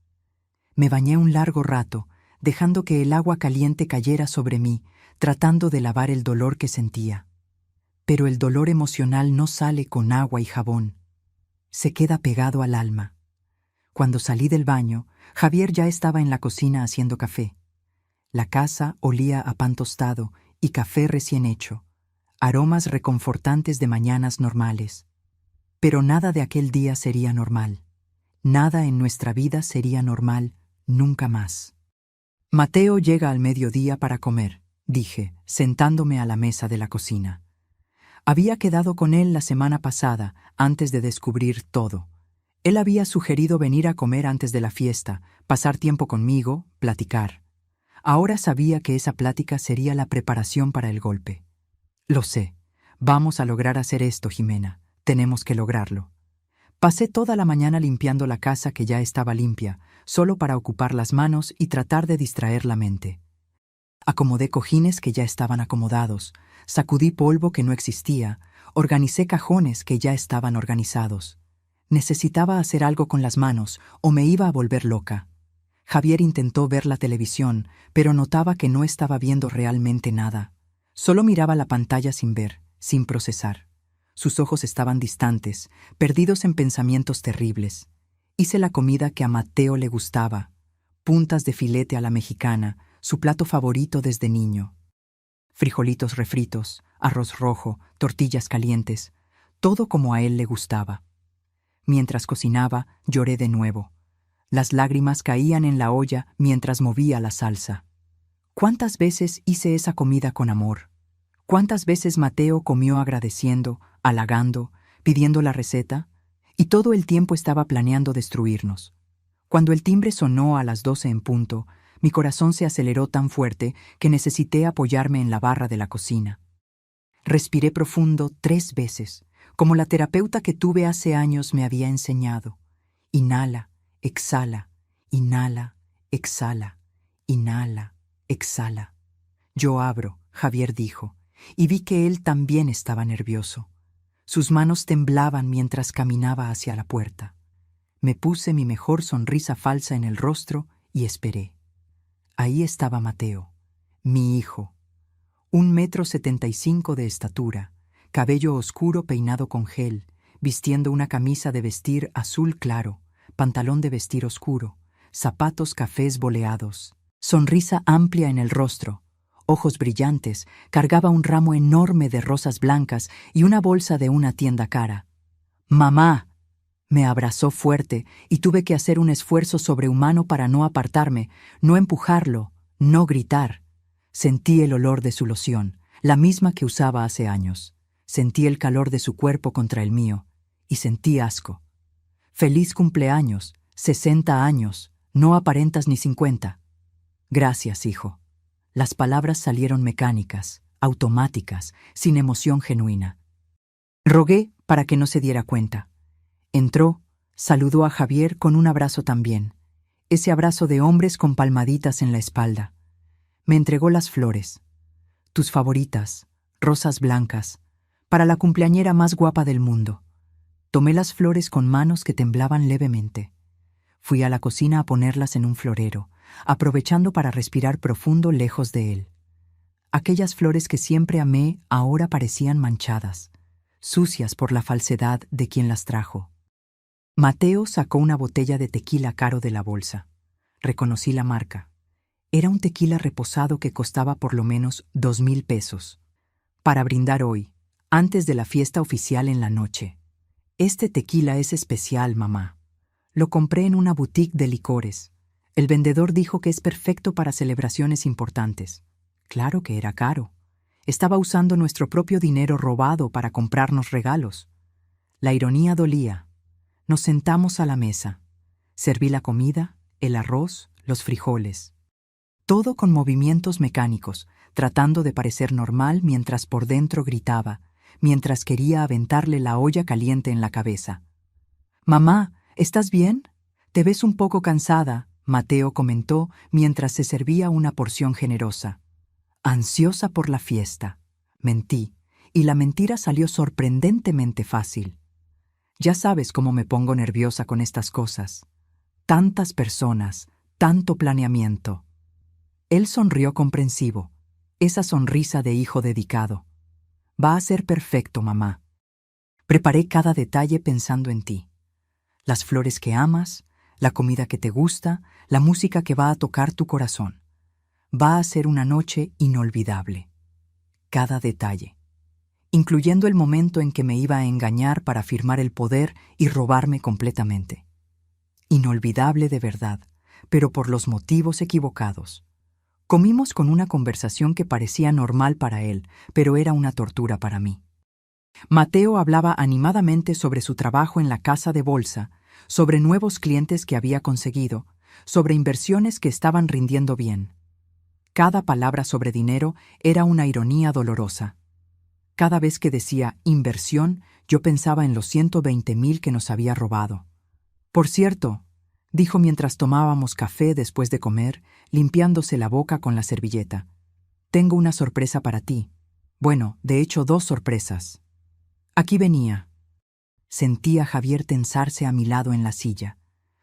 Me bañé un largo rato, dejando que el agua caliente cayera sobre mí, tratando de lavar el dolor que sentía. Pero el dolor emocional no sale con agua y jabón. Se queda pegado al alma. Cuando salí del baño, Javier ya estaba en la cocina haciendo café. La casa olía a pan tostado y café recién hecho, aromas reconfortantes de mañanas normales. Pero nada de aquel día sería normal. Nada en nuestra vida sería normal nunca más. Mateo llega al mediodía para comer, dije, sentándome a la mesa de la cocina. Había quedado con él la semana pasada, antes de descubrir todo. Él había sugerido venir a comer antes de la fiesta, pasar tiempo conmigo, platicar. Ahora sabía que esa plática sería la preparación para el golpe. Lo sé. Vamos a lograr hacer esto, Jimena. Tenemos que lograrlo. Pasé toda la mañana limpiando la casa que ya estaba limpia, solo para ocupar las manos y tratar de distraer la mente. Acomodé cojines que ya estaban acomodados, sacudí polvo que no existía, organicé cajones que ya estaban organizados. Necesitaba hacer algo con las manos o me iba a volver loca. Javier intentó ver la televisión, pero notaba que no estaba viendo realmente nada. Solo miraba la pantalla sin ver, sin procesar. Sus ojos estaban distantes, perdidos en pensamientos terribles. Hice la comida que a Mateo le gustaba, puntas de filete a la mexicana, su plato favorito desde niño. Frijolitos refritos, arroz rojo, tortillas calientes, todo como a él le gustaba. Mientras cocinaba, lloré de nuevo. Las lágrimas caían en la olla mientras movía la salsa. ¿Cuántas veces hice esa comida con amor? ¿Cuántas veces Mateo comió agradeciendo, halagando, pidiendo la receta? Y todo el tiempo estaba planeando destruirnos. Cuando el timbre sonó a las 12 en punto, mi corazón se aceleró tan fuerte que necesité apoyarme en la barra de la cocina. Respiré profundo 3 veces, como la terapeuta que tuve hace años me había enseñado. Inhala, exhala, inhala, exhala, inhala, exhala. Yo abro, Javier dijo, y vi que él también estaba nervioso. Sus manos temblaban mientras caminaba hacia la puerta. Me puse mi mejor sonrisa falsa en el rostro y esperé. Ahí estaba Mateo, mi hijo. 1,75 m de estatura, cabello oscuro peinado con gel, vistiendo una camisa de vestir azul claro, pantalón de vestir oscuro, zapatos cafés boleados, sonrisa amplia en el rostro, ojos brillantes, cargaba un ramo enorme de rosas blancas y una bolsa de una tienda cara. ¡Mamá! Me abrazó fuerte y tuve que hacer un esfuerzo sobrehumano para no apartarme, no empujarlo, no gritar. Sentí el olor de su loción, la misma que usaba hace años. Sentí el calor de su cuerpo contra el mío y sentí asco. ¡Feliz cumpleaños! 60 años, No aparentas ni 50. Gracias, hijo. Las palabras salieron mecánicas, automáticas, sin emoción genuina. Rogué para que no se diera cuenta. Entró, saludó a Javier con un abrazo también, ese abrazo de hombres con palmaditas en la espalda. Me entregó las flores, tus favoritas, rosas blancas, para la cumpleañera más guapa del mundo. Tomé las flores con manos que temblaban levemente. Fui a la cocina a ponerlas en un florero, aprovechando para respirar profundo lejos de él. Aquellas flores que siempre amé ahora parecían manchadas, sucias por la falsedad de quien las trajo. Mateo sacó una botella de tequila caro de la bolsa. Reconocí la marca. Era un tequila reposado que costaba por lo menos 2,000 pesos. Para brindar hoy, antes de la fiesta oficial en la noche. Este tequila es especial, mamá. Lo compré en una boutique de licores. El vendedor dijo que es perfecto para celebraciones importantes. Claro que era caro. Estaba usando nuestro propio dinero robado para comprarnos regalos. La ironía dolía. Nos sentamos a la mesa. Serví la comida, el arroz, los frijoles. Todo con movimientos mecánicos, tratando de parecer normal mientras por dentro gritaba, mientras quería aventarle la olla caliente en la cabeza. «Mamá, ¿estás bien? Te ves un poco cansada», Mateo comentó mientras se servía una porción generosa. Ansiosa por la fiesta. Mentí, y la mentira salió sorprendentemente fácil. Ya sabes cómo me pongo nerviosa con estas cosas. Tantas personas, tanto planeamiento. Él sonrió comprensivo, esa sonrisa de hijo dedicado. Va a ser perfecto, mamá. Preparé cada detalle pensando en ti. Las flores que amas, la comida que te gusta, la música que va a tocar tu corazón. Va a ser una noche inolvidable. Cada detalle. Incluyendo el momento en que me iba a engañar para firmar el poder y robarme completamente. Inolvidable de verdad, pero por los motivos equivocados. Comimos con una conversación que parecía normal para él, pero era una tortura para mí. Mateo hablaba animadamente sobre su trabajo en la casa de bolsa, sobre nuevos clientes que había conseguido, sobre inversiones que estaban rindiendo bien. Cada palabra sobre dinero era una ironía dolorosa. Cada vez que decía inversión, yo pensaba en los 120,000 que nos había robado. Por cierto, dijo mientras tomábamos café después de comer, limpiándose la boca con la servilleta. Tengo una sorpresa para ti. Bueno, de hecho 2 sorpresas. Aquí venía. Sentí a Javier tensarse a mi lado en la silla.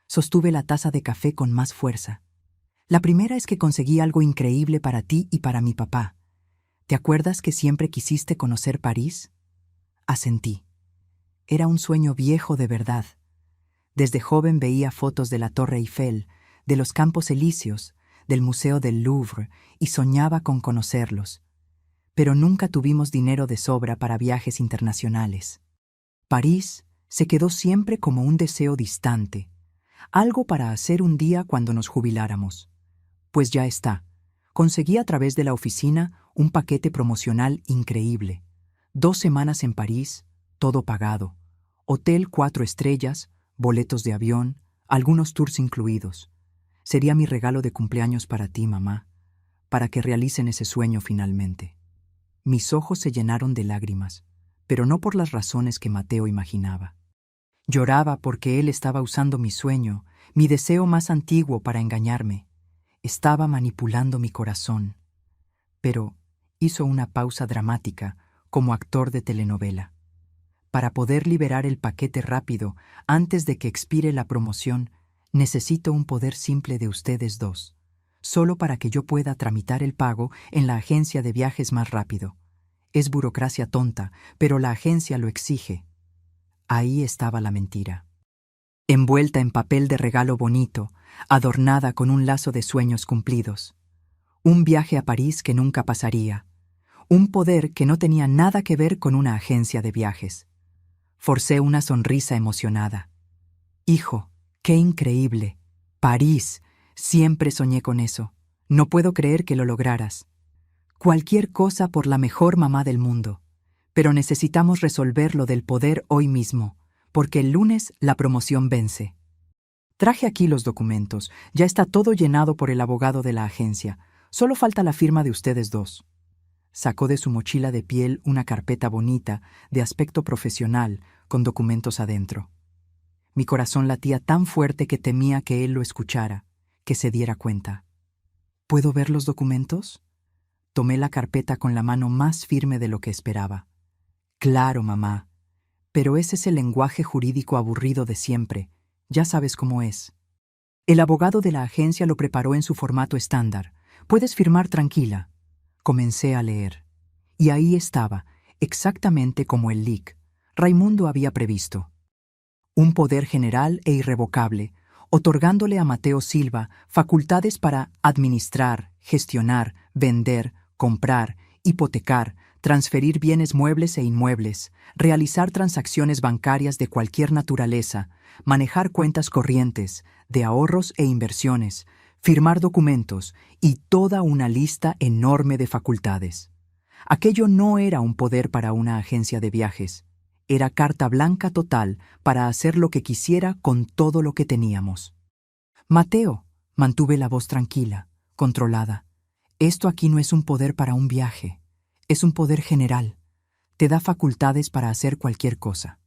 Sostuve la taza de café con más fuerza. La primera es que conseguí algo increíble para ti y para mi papá. ¿Te acuerdas que siempre quisiste conocer París? Asentí. Era un sueño viejo de verdad. Desde joven veía fotos de la Torre Eiffel, de los Campos Elíseos, del Museo del Louvre, y soñaba con conocerlos. Pero nunca tuvimos dinero de sobra para viajes internacionales. París se quedó siempre como un deseo distante, algo para hacer un día cuando nos jubiláramos. Pues ya está. Conseguí a través de la oficina un paquete promocional increíble. 2 semanas en París, todo pagado. Hotel 4 estrellas, boletos de avión, algunos tours incluidos. Sería mi regalo de cumpleaños para ti, mamá, para que realicen ese sueño finalmente. Mis ojos se llenaron de lágrimas, pero no por las razones que Mateo imaginaba. Lloraba porque él estaba usando mi sueño, mi deseo más antiguo para engañarme. Estaba manipulando mi corazón. Pero hizo una pausa dramática, como actor de telenovela. Para poder liberar el paquete rápido, antes de que expire la promoción, necesito un poder simple de ustedes 2, solo para que yo pueda tramitar el pago en la agencia de viajes más rápido. Es burocracia tonta, pero la agencia lo exige. Ahí estaba la mentira. Envuelta en papel de regalo bonito, adornada con un lazo de sueños cumplidos. Un viaje a París que nunca pasaría. Un poder que no tenía nada que ver con una agencia de viajes. Forcé una sonrisa emocionada. Hijo, qué increíble. París. Siempre soñé con eso. No puedo creer que lo lograras. Cualquier cosa por la mejor mamá del mundo. Pero necesitamos resolver lo del poder hoy mismo, porque el lunes la promoción vence. Traje aquí los documentos. Ya está todo llenado por el abogado de la agencia. Solo falta la firma de ustedes dos. Sacó de su mochila de piel una carpeta bonita, de aspecto profesional, con documentos adentro. Mi corazón latía tan fuerte que temía que él lo escuchara, que se diera cuenta. ¿Puedo ver los documentos? Tomé la carpeta con la mano más firme de lo que esperaba. Claro, mamá. Pero ese es el lenguaje jurídico aburrido de siempre. Ya sabes cómo es. El abogado de la agencia lo preparó en su formato estándar. Puedes firmar tranquila. Comencé a leer. Y ahí estaba, exactamente como el LIC, Raimundo había previsto. Un poder general e irrevocable, otorgándole a Mateo Silva facultades para administrar, gestionar, vender, comprar, hipotecar, transferir bienes muebles e inmuebles, realizar transacciones bancarias de cualquier naturaleza, manejar cuentas corrientes, de ahorros e inversiones, firmar documentos y toda una lista enorme de facultades. Aquello no era un poder para una agencia de viajes. Era carta blanca total para hacer lo que quisiera con todo lo que teníamos. Mateo, mantuve la voz tranquila, controlada. Esto aquí no es un poder para un viaje. Es un poder general. Te da facultades para hacer cualquier cosa.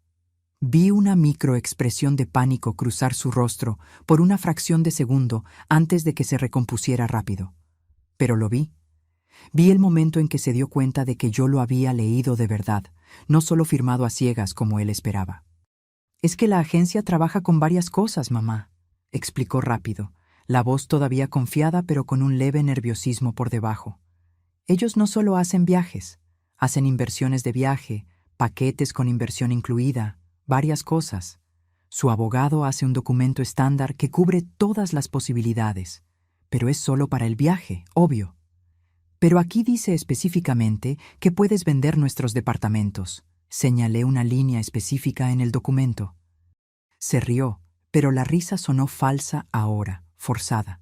Vi una microexpresión de pánico cruzar su rostro por una fracción de segundo antes de que se recompusiera rápido. Pero lo vi. Vi el momento en que se dio cuenta de que yo lo había leído de verdad, no solo firmado a ciegas como él esperaba. Es que la agencia trabaja con varias cosas, mamá, explicó rápido, la voz todavía confiada pero con un leve nerviosismo por debajo. Ellos no solo hacen viajes, hacen inversiones de viaje, paquetes con inversión incluida, varias cosas. Su abogado hace un documento estándar que cubre todas las posibilidades, pero es solo para el viaje, obvio. Pero aquí dice específicamente que puedes vender nuestros departamentos. Señalé una línea específica en el documento. Se rió, pero la risa sonó falsa ahora, forzada.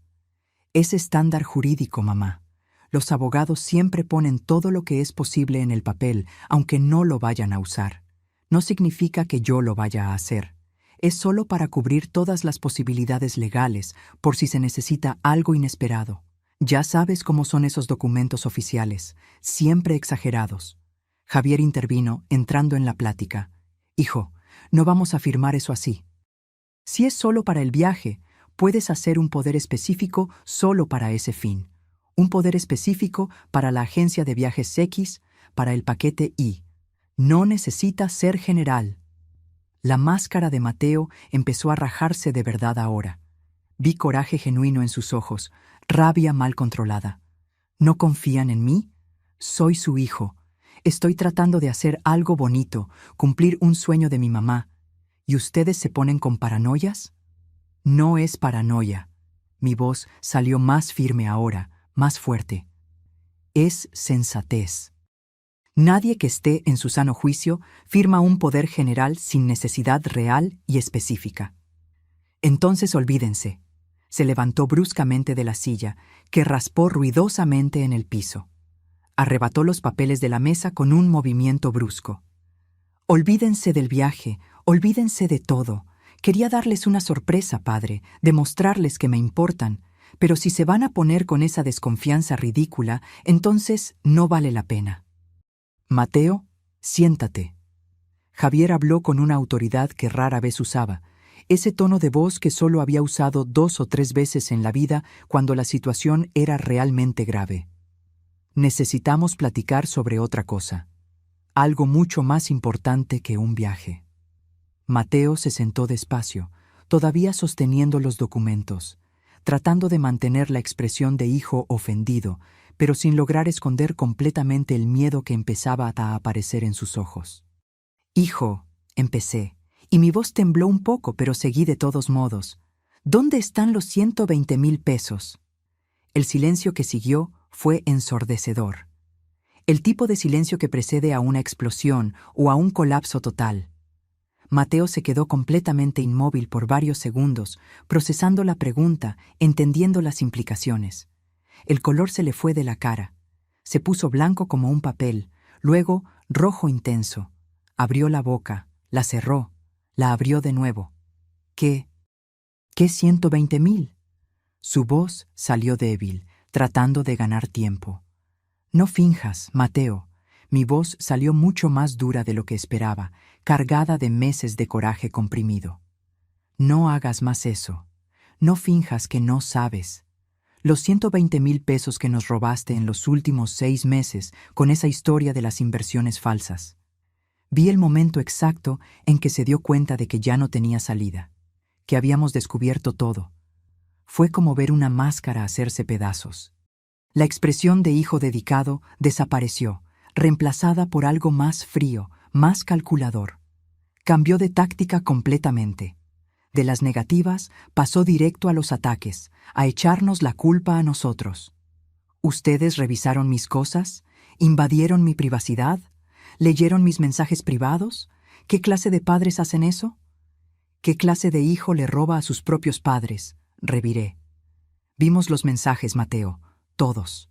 Es estándar jurídico, mamá. Los abogados siempre ponen todo lo que es posible en el papel, aunque no lo vayan a usar. No significa que yo lo vaya a hacer. Es solo para cubrir todas las posibilidades legales, por si se necesita algo inesperado. Ya sabes cómo son esos documentos oficiales, siempre exagerados. Javier intervino, entrando en la plática. Hijo, no vamos a firmar eso así. Si es solo para el viaje, puedes hacer un poder específico solo para ese fin. Un poder específico para la agencia de viajes X, para el paquete Y. No necesita ser general. La máscara de Mateo empezó a rajarse de verdad ahora. Vi coraje genuino en sus ojos, rabia mal controlada. ¿No confían en mí? Soy su hijo. Estoy tratando de hacer algo bonito, cumplir un sueño de mi mamá. ¿Y ustedes se ponen con paranoias? No es paranoia. Mi voz salió más firme ahora, más fuerte. Es sensatez. Nadie que esté en su sano juicio firma un poder general sin necesidad real y específica. Entonces olvídense. Se levantó bruscamente de la silla, que raspó ruidosamente en el piso. Arrebató los papeles de la mesa con un movimiento brusco. Olvídense del viaje, olvídense de todo. Quería darles una sorpresa, padre, demostrarles que me importan, pero si se van a poner con esa desconfianza ridícula, entonces no vale la pena. Mateo, siéntate. Javier habló con una autoridad que rara vez usaba, ese tono de voz que solo había usado 2 o 3 veces en la vida cuando la situación era realmente grave. Necesitamos platicar sobre otra cosa, algo mucho más importante que un viaje. Mateo se sentó despacio, todavía sosteniendo los documentos, tratando de mantener la expresión de hijo ofendido, pero sin lograr esconder completamente el miedo que empezaba a aparecer en sus ojos. Hijo, empecé, y mi voz tembló un poco, pero seguí de todos modos. ¿Dónde están los 120,000 pesos? El silencio que siguió fue ensordecedor. El tipo de silencio que precede a una explosión o a un colapso total. Mateo se quedó completamente inmóvil por varios segundos, procesando la pregunta, entendiendo las implicaciones. El color se le fue de la cara. Se puso blanco como un papel, luego rojo intenso. Abrió la boca, la cerró, la abrió de nuevo. ¿Qué? ¿Qué 120,000? Su voz salió débil, tratando de ganar tiempo. No finjas, Mateo. Mi voz salió mucho más dura de lo que esperaba, cargada de meses de coraje comprimido. No hagas más eso. No finjas que no sabes. Los 120,000 pesos que nos robaste en los últimos 6 meses con esa historia de las inversiones falsas. Vi el momento exacto en que se dio cuenta de que ya no tenía salida, que habíamos descubierto todo. Fue como ver una máscara hacerse pedazos. La expresión de hijo dedicado desapareció, reemplazada por algo más frío, más calculador. Cambió de táctica completamente. De las negativas pasó directo a los ataques, a echarnos la culpa a nosotros. ¿Ustedes revisaron mis cosas? ¿Invadieron mi privacidad? ¿Leyeron mis mensajes privados? ¿Qué clase de padres hacen eso? ¿Qué clase de hijo le roba a sus propios padres? Reviré. Vimos los mensajes, Mateo, todos.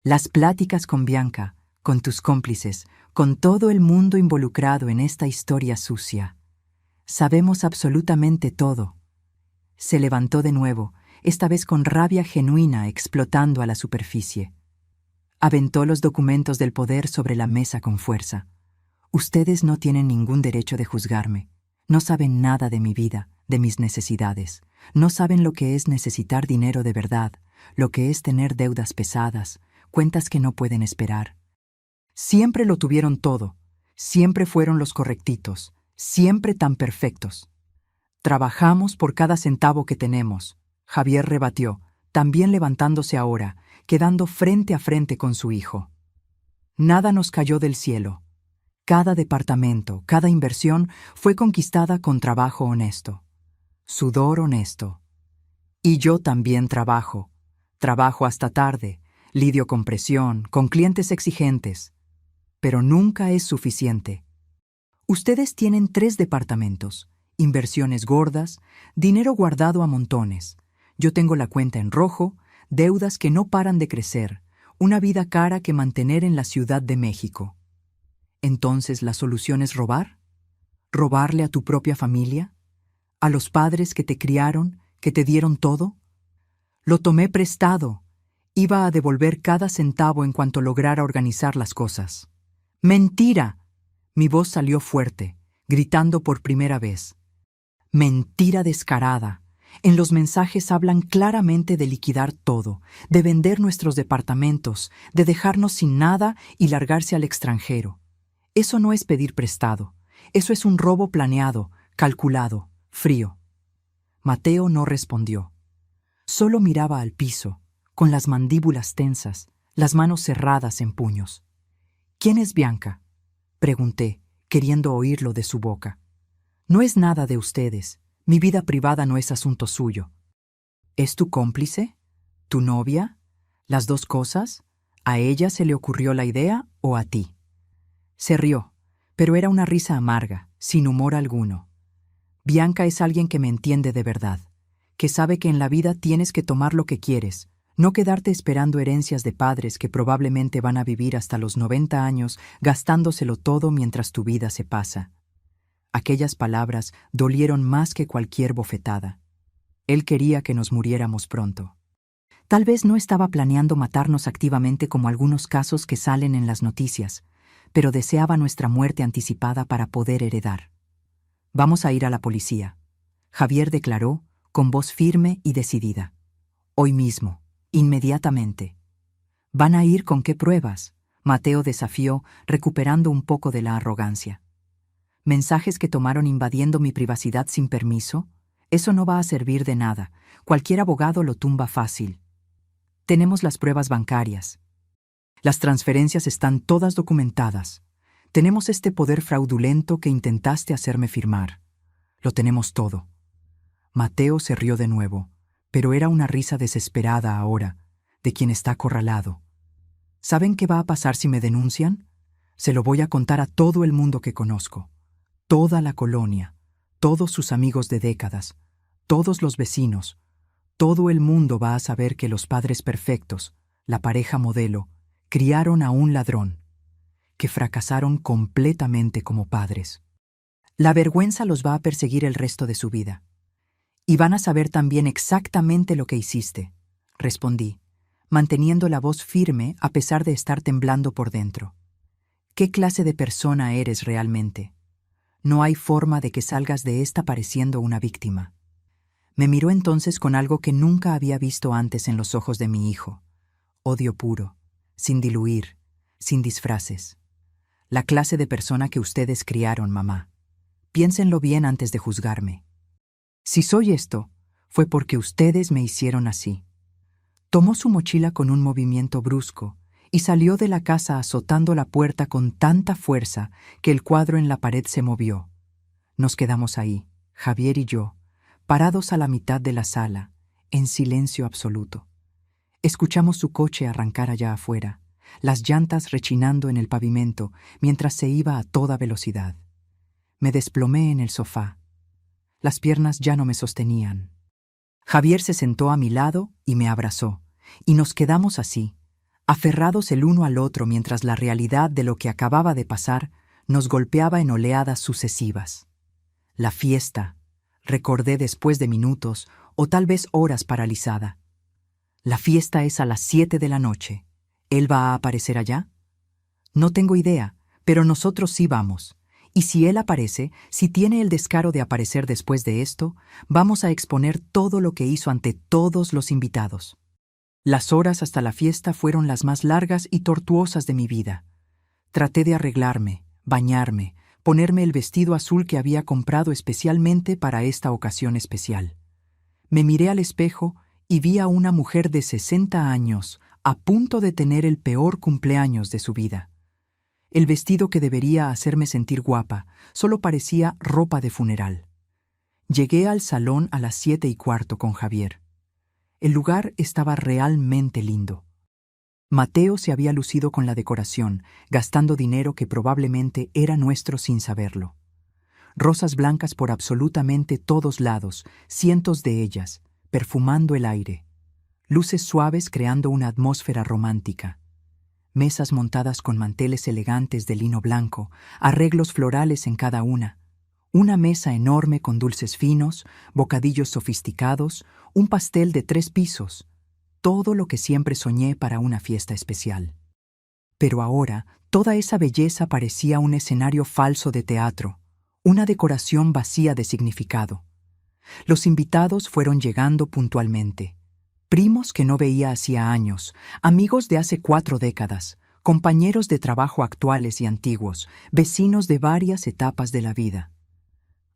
Las pláticas con Bianca, con tus cómplices, con todo el mundo involucrado en esta historia sucia. Sabemos absolutamente todo. Se levantó de nuevo, esta vez con rabia genuina explotando a la superficie. Aventó los documentos del poder sobre la mesa con fuerza. Ustedes no tienen ningún derecho de juzgarme. No saben nada de mi vida, de mis necesidades. No saben lo que es necesitar dinero de verdad, lo que es tener deudas pesadas, cuentas que no pueden esperar. Siempre lo tuvieron todo. Siempre fueron los correctitos. Siempre tan perfectos. Trabajamos por cada centavo que tenemos. Javier rebatió, también levantándose ahora, quedando frente a frente con su hijo. Nada nos cayó del cielo. Cada departamento, cada inversión fue conquistada con trabajo honesto. Sudor honesto. Y yo también trabajo. Trabajo hasta tarde, lidio con presión, con clientes exigentes. Pero nunca es suficiente. Ustedes tienen 3 departamentos, inversiones gordas, dinero guardado a montones. Yo tengo la cuenta en rojo, deudas que no paran de crecer, una vida cara que mantener en la Ciudad de México. ¿Entonces la solución es robar? ¿Robarle a tu propia familia? ¿A los padres que te criaron, que te dieron todo? Lo tomé prestado. Iba a devolver cada centavo en cuanto lograra organizar las cosas. ¡Mentira! Mi voz salió fuerte, gritando por primera vez. Mentira descarada. En los mensajes hablan claramente de liquidar todo, de vender nuestros departamentos, de dejarnos sin nada y largarse al extranjero. Eso no es pedir prestado. Eso es un robo planeado, calculado, frío. Mateo no respondió. Solo miraba al piso, con las mandíbulas tensas, las manos cerradas en puños. ¿Quién es Bianca?, pregunté, queriendo oírlo de su boca. No es nada de ustedes. Mi vida privada no es asunto suyo. ¿Es tu cómplice? ¿Tu novia? ¿Las dos cosas? ¿A ella se le ocurrió la idea o a ti? Se rió, pero era una risa amarga, sin humor alguno. Bianca es alguien que me entiende de verdad, que sabe que en la vida tienes que tomar lo que quieres, no quedarte esperando herencias de padres que probablemente van a vivir hasta los 90 años gastándoselo todo mientras tu vida se pasa. Aquellas palabras dolieron más que cualquier bofetada. Él quería que nos muriéramos pronto. Tal vez no estaba planeando matarnos activamente como algunos casos que salen en las noticias, pero deseaba nuestra muerte anticipada para poder heredar. Vamos a ir a la policía, Javier declaró, con voz firme y decidida. Hoy mismo. Inmediatamente. ¿Van a ir con qué pruebas?, Mateo desafió, recuperando un poco de la arrogancia. ¿Mensajes que tomaron invadiendo mi privacidad sin permiso? Eso no va a servir de nada. Cualquier abogado lo tumba fácil. Tenemos las pruebas bancarias. Las transferencias están todas documentadas. Tenemos este poder fraudulento que intentaste hacerme firmar. Lo tenemos todo. Mateo se rió de nuevo, pero era una risa desesperada ahora, de quien está acorralado. ¿Saben qué va a pasar si me denuncian? Se lo voy a contar a todo el mundo que conozco. Toda la colonia, todos sus amigos de décadas, todos los vecinos, todo el mundo va a saber que los padres perfectos, la pareja modelo, criaron a un ladrón, que fracasaron completamente como padres. La vergüenza los va a perseguir el resto de su vida. Y van a saber también exactamente lo que hiciste, respondí, manteniendo la voz firme a pesar de estar temblando por dentro. ¿Qué clase de persona eres realmente? No hay forma de que salgas de esta pareciendo una víctima. Me miró entonces con algo que nunca había visto antes en los ojos de mi hijo. Odio puro, sin diluir, sin disfraces. La clase de persona que ustedes criaron, mamá. Piénsenlo bien antes de juzgarme. Si soy esto, fue porque ustedes me hicieron así. Tomó su mochila con un movimiento brusco y salió de la casa azotando la puerta con tanta fuerza que el cuadro en la pared se movió. Nos quedamos ahí, Javier y yo, parados a la mitad de la sala, en silencio absoluto. Escuchamos su coche arrancar allá afuera, las llantas rechinando en el pavimento mientras se iba a toda velocidad. Me desplomé en el sofá. Las piernas ya no me sostenían. Javier se sentó a mi lado y me abrazó, y nos quedamos así, aferrados el uno al otro mientras la realidad de lo que acababa de pasar nos golpeaba en oleadas sucesivas. La fiesta, recordé después de minutos o tal vez horas paralizada. La fiesta es a las 7 de la noche. ¿Él va a aparecer allá? No tengo idea, pero nosotros sí vamos. Y si él aparece, si tiene el descaro de aparecer después de esto, vamos a exponer todo lo que hizo ante todos los invitados. Las horas hasta la fiesta fueron las más largas y tortuosas de mi vida. Traté de arreglarme, bañarme, ponerme el vestido azul que había comprado especialmente para esta ocasión especial. Me miré al espejo y vi a una mujer de 60 años a punto de tener el peor cumpleaños de su vida. El vestido que debería hacerme sentir guapa solo parecía ropa de funeral. Llegué al salón a las 7:15 con Javier. El lugar estaba realmente lindo. Mateo se había lucido con la decoración, gastando dinero que probablemente era nuestro sin saberlo. Rosas blancas por absolutamente todos lados, cientos de ellas, perfumando el aire. Luces suaves creando una atmósfera romántica. Mesas montadas con manteles elegantes de lino blanco, arreglos florales en cada una. Una mesa enorme con dulces finos, bocadillos sofisticados, un pastel de 3 pisos. Todo lo que siempre soñé para una fiesta especial. Pero ahora, toda esa belleza parecía un escenario falso de teatro, una decoración vacía de significado. Los invitados fueron llegando puntualmente. Primos que no veía hacía años, amigos de hace 4 décadas, compañeros de trabajo actuales y antiguos, vecinos de varias etapas de la vida.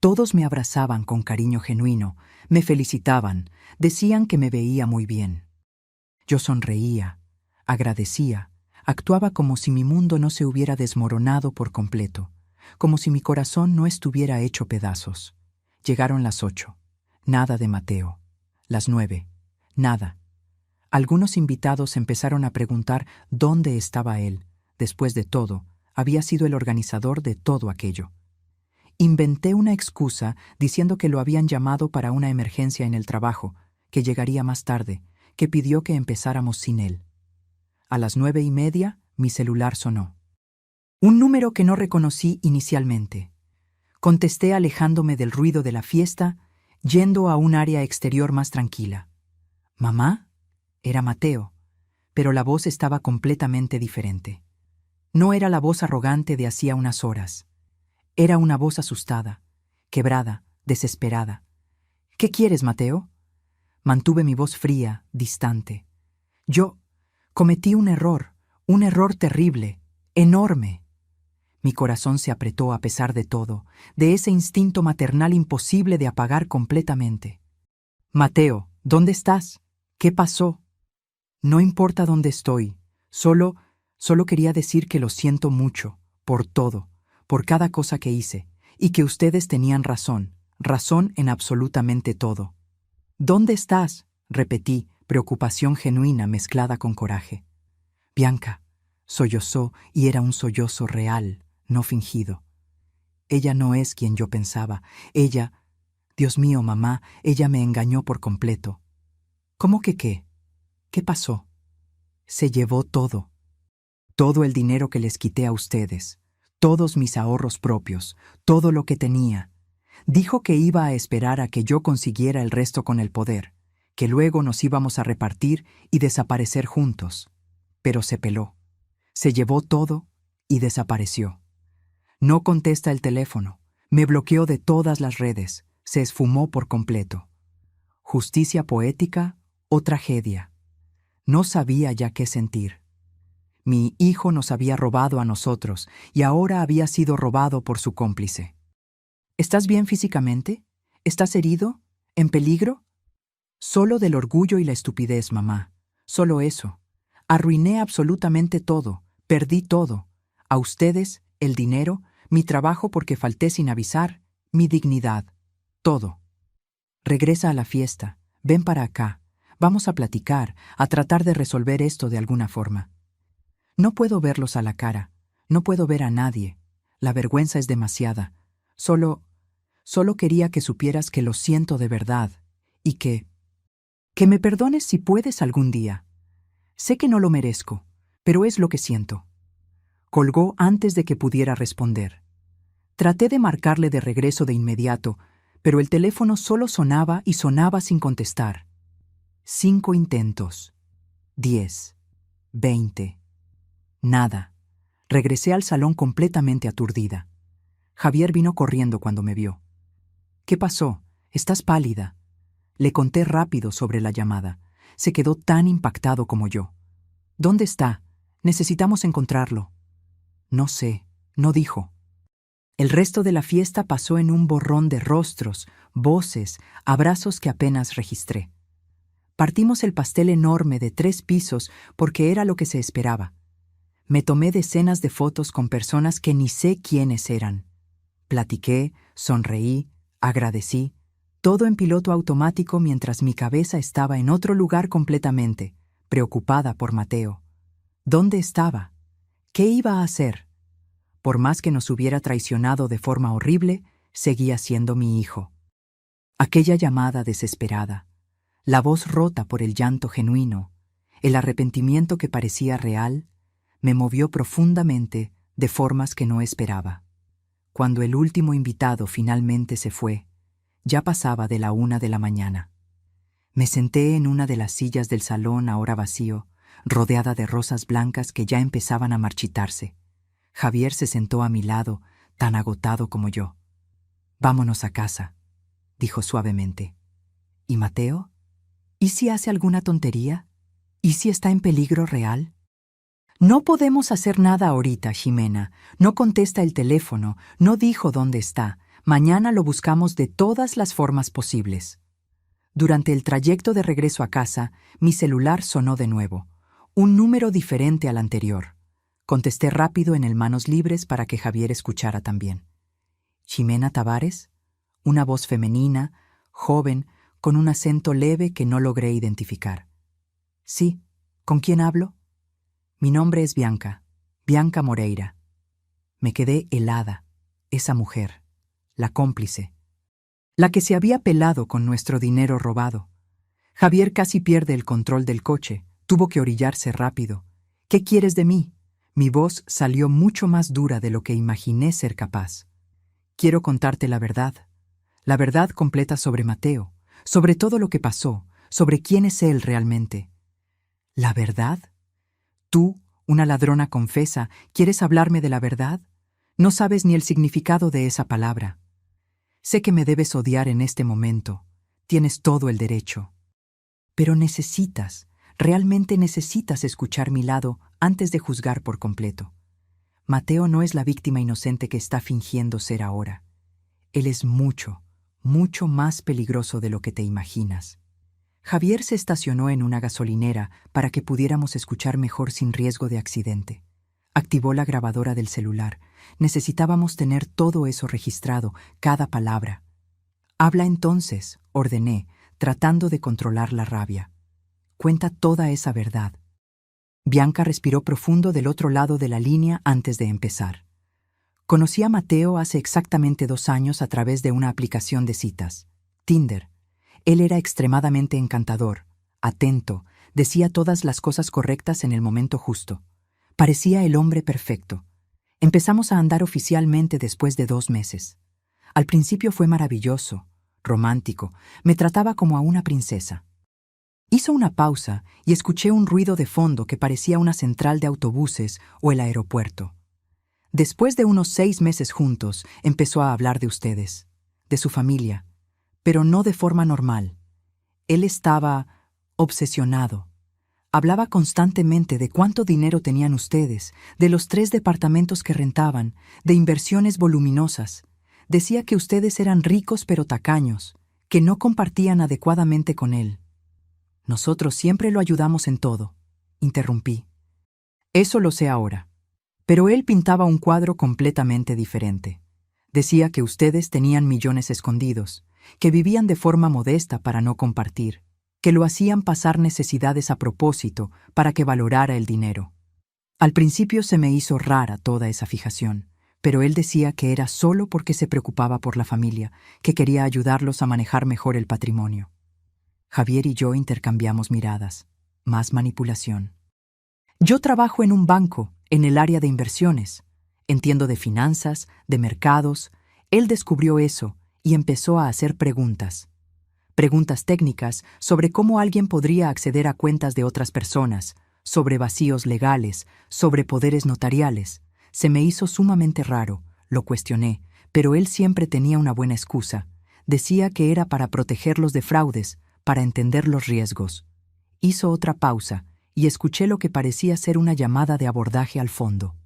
Todos me abrazaban con cariño genuino, me felicitaban, decían que me veía muy bien. Yo sonreía, agradecía, actuaba como si mi mundo no se hubiera desmoronado por completo, como si mi corazón no estuviera hecho pedazos. Llegaron las 8. Nada de Mateo. Las 9. Nada. Algunos invitados empezaron a preguntar dónde estaba él. Después de todo, había sido el organizador de todo aquello. Inventé una excusa diciendo que lo habían llamado para una emergencia en el trabajo, que llegaría más tarde, que pidió que empezáramos sin él. A las 9:30, mi celular sonó. Un número que no reconocí inicialmente. Contesté alejándome del ruido de la fiesta, yendo a un área exterior más tranquila. ¿Mamá? Era Mateo, pero la voz estaba completamente diferente. No era la voz arrogante de hacía unas horas. Era una voz asustada, quebrada, desesperada. ¿Qué quieres, Mateo? Mantuve mi voz fría, distante. Yo cometí un error terrible, enorme. Mi corazón se apretó a pesar de todo, de ese instinto maternal imposible de apagar completamente. Mateo, ¿dónde estás? ¿Qué pasó? No importa dónde estoy, solo quería decir que lo siento mucho, por todo, por cada cosa que hice, y que ustedes tenían razón en absolutamente todo. ¿Dónde estás? Repetí, preocupación genuina mezclada con coraje. Bianca, sollozó, y era un sollozo real, no fingido. Ella no es quien yo pensaba. Ella, Dios mío, mamá, ella me engañó por completo. ¿Cómo que qué? ¿Qué pasó? Se llevó todo. Todo el dinero que les quité a ustedes, todos mis ahorros propios, todo lo que tenía. Dijo que iba a esperar a que yo consiguiera el resto con el poder, que luego nos íbamos a repartir y desaparecer juntos. Pero se peló. Se llevó todo y desapareció. No contesta el teléfono. Me bloqueó de todas las redes. Se esfumó por completo. ¿Justicia poética o tragedia? No sabía ya qué sentir. Mi hijo nos había robado a nosotros y ahora había sido robado por su cómplice. ¿Estás bien físicamente? ¿Estás herido? ¿En peligro? Solo del orgullo y la estupidez, mamá. Solo eso. Arruiné absolutamente todo. Perdí todo. A ustedes, el dinero, mi trabajo porque falté sin avisar, mi dignidad. Todo. Regresa a la fiesta. Ven para acá. Vamos a platicar, a tratar de resolver esto de alguna forma. No puedo verlos a la cara. No puedo ver a nadie. La vergüenza es demasiada. Solo quería que supieras que lo siento de verdad y que me perdones si puedes algún día. Sé que no lo merezco, pero es lo que siento. Colgó antes de que pudiera responder. Traté de marcarle de regreso de inmediato, pero el teléfono solo sonaba y sonaba sin contestar. 5 intentos. 10. 20. Nada. Regresé al salón completamente aturdida. Javier vino corriendo cuando me vio. ¿Qué pasó? Estás pálida. Le conté rápido sobre la llamada. Se quedó tan impactado como yo. ¿Dónde está? Necesitamos encontrarlo. No sé, no dijo. El resto de la fiesta pasó en un borrón de rostros, voces, abrazos que apenas registré. Partimos el pastel enorme de 3 pisos porque era lo que se esperaba. Me tomé decenas de fotos con personas que ni sé quiénes eran. Platiqué, sonreí, agradecí, todo en piloto automático mientras mi cabeza estaba en otro lugar completamente, preocupada por Mateo. ¿Dónde estaba? ¿Qué iba a hacer? Por más que nos hubiera traicionado de forma horrible, seguía siendo mi hijo. Aquella llamada desesperada, la voz rota por el llanto genuino, el arrepentimiento que parecía real, me movió profundamente de formas que no esperaba. Cuando el último invitado finalmente se fue, ya pasaba de la 1 de la mañana. Me senté en una de las sillas del salón ahora vacío, rodeada de rosas blancas que ya empezaban a marchitarse. Javier se sentó a mi lado, tan agotado como yo. «Vámonos a casa», dijo suavemente. «¿Y Mateo? ¿Y si hace alguna tontería? ¿Y si está en peligro real?» «No podemos hacer nada ahorita, Ximena. No contesta el teléfono, no dijo dónde está. Mañana lo buscamos de todas las formas posibles». Durante el trayecto de regreso a casa, mi celular sonó de nuevo. Un número diferente al anterior. Contesté rápido en el manos libres para que Javier escuchara también. «¿Ximena Tavares?» Una voz femenina, joven, con un acento leve que no logré identificar. «Sí, ¿con quién hablo?» «Mi nombre es Bianca, Bianca Moreira». Me quedé helada. Esa mujer, la cómplice, la que se había pelado con nuestro dinero robado. Javier casi pierde el control del coche, tuvo que orillarse rápido. «¿Qué quieres de mí?» Mi voz salió mucho más dura de lo que imaginé ser capaz. «Quiero contarte la verdad completa sobre Mateo, sobre todo lo que pasó, sobre quién es él realmente». «¿La verdad? Tú, una ladrona confesa, ¿quieres hablarme de la verdad? No sabes ni el significado de esa palabra. Sé que me debes odiar en este momento. Tienes todo el derecho. Pero realmente necesitas escuchar mi lado antes de juzgar por completo. Mateo no es la víctima inocente que está fingiendo ser ahora. Él es mucho, mucho más peligroso de lo que te imaginas». Javier se estacionó en una gasolinera para que pudiéramos escuchar mejor sin riesgo de accidente. Activó la grabadora del celular. Necesitábamos tener todo eso registrado, cada palabra. «Habla entonces», ordené, tratando de controlar la rabia. «Cuenta toda esa verdad». Bianca respiró profundo del otro lado de la línea antes de empezar. «Conocí a Mateo hace exactamente 2 años a través de una aplicación de citas, Tinder. Él era extremadamente encantador, atento, decía todas las cosas correctas en el momento justo. Parecía el hombre perfecto. Empezamos a andar oficialmente después de 2 meses. Al principio fue maravilloso, romántico, me trataba como a una princesa. Hizo una pausa y escuché un ruido de fondo que parecía una central de autobuses o el aeropuerto. Después de unos 6 meses juntos, empezó a hablar de ustedes, de su familia, pero no de forma normal. Él estaba obsesionado. Hablaba constantemente de cuánto dinero tenían ustedes, de los 3 departamentos que rentaban, de inversiones voluminosas. Decía que ustedes eran ricos pero tacaños, que no compartían adecuadamente con él. Nosotros siempre lo ayudamos en todo, interrumpí. Eso lo sé ahora. Pero él pintaba un cuadro completamente diferente. Decía que ustedes tenían millones escondidos, que vivían de forma modesta para no compartir, que lo hacían pasar necesidades a propósito para que valorara el dinero. Al principio se me hizo rara toda esa fijación, pero él decía que era solo porque se preocupaba por la familia, que quería ayudarlos a manejar mejor el patrimonio. Javier y yo intercambiamos miradas. Más manipulación. Yo trabajo en un banco, en el área de inversiones. Entiendo de finanzas, de mercados. Él descubrió eso y empezó a hacer preguntas. Preguntas técnicas sobre cómo alguien podría acceder a cuentas de otras personas, sobre vacíos legales, sobre poderes notariales. Se me hizo sumamente raro, lo cuestioné, pero él siempre tenía una buena excusa. Decía que era para protegerlos de fraudes, para entender los riesgos. Hizo otra pausa y escuché lo que parecía ser una llamada de abordaje al fondo.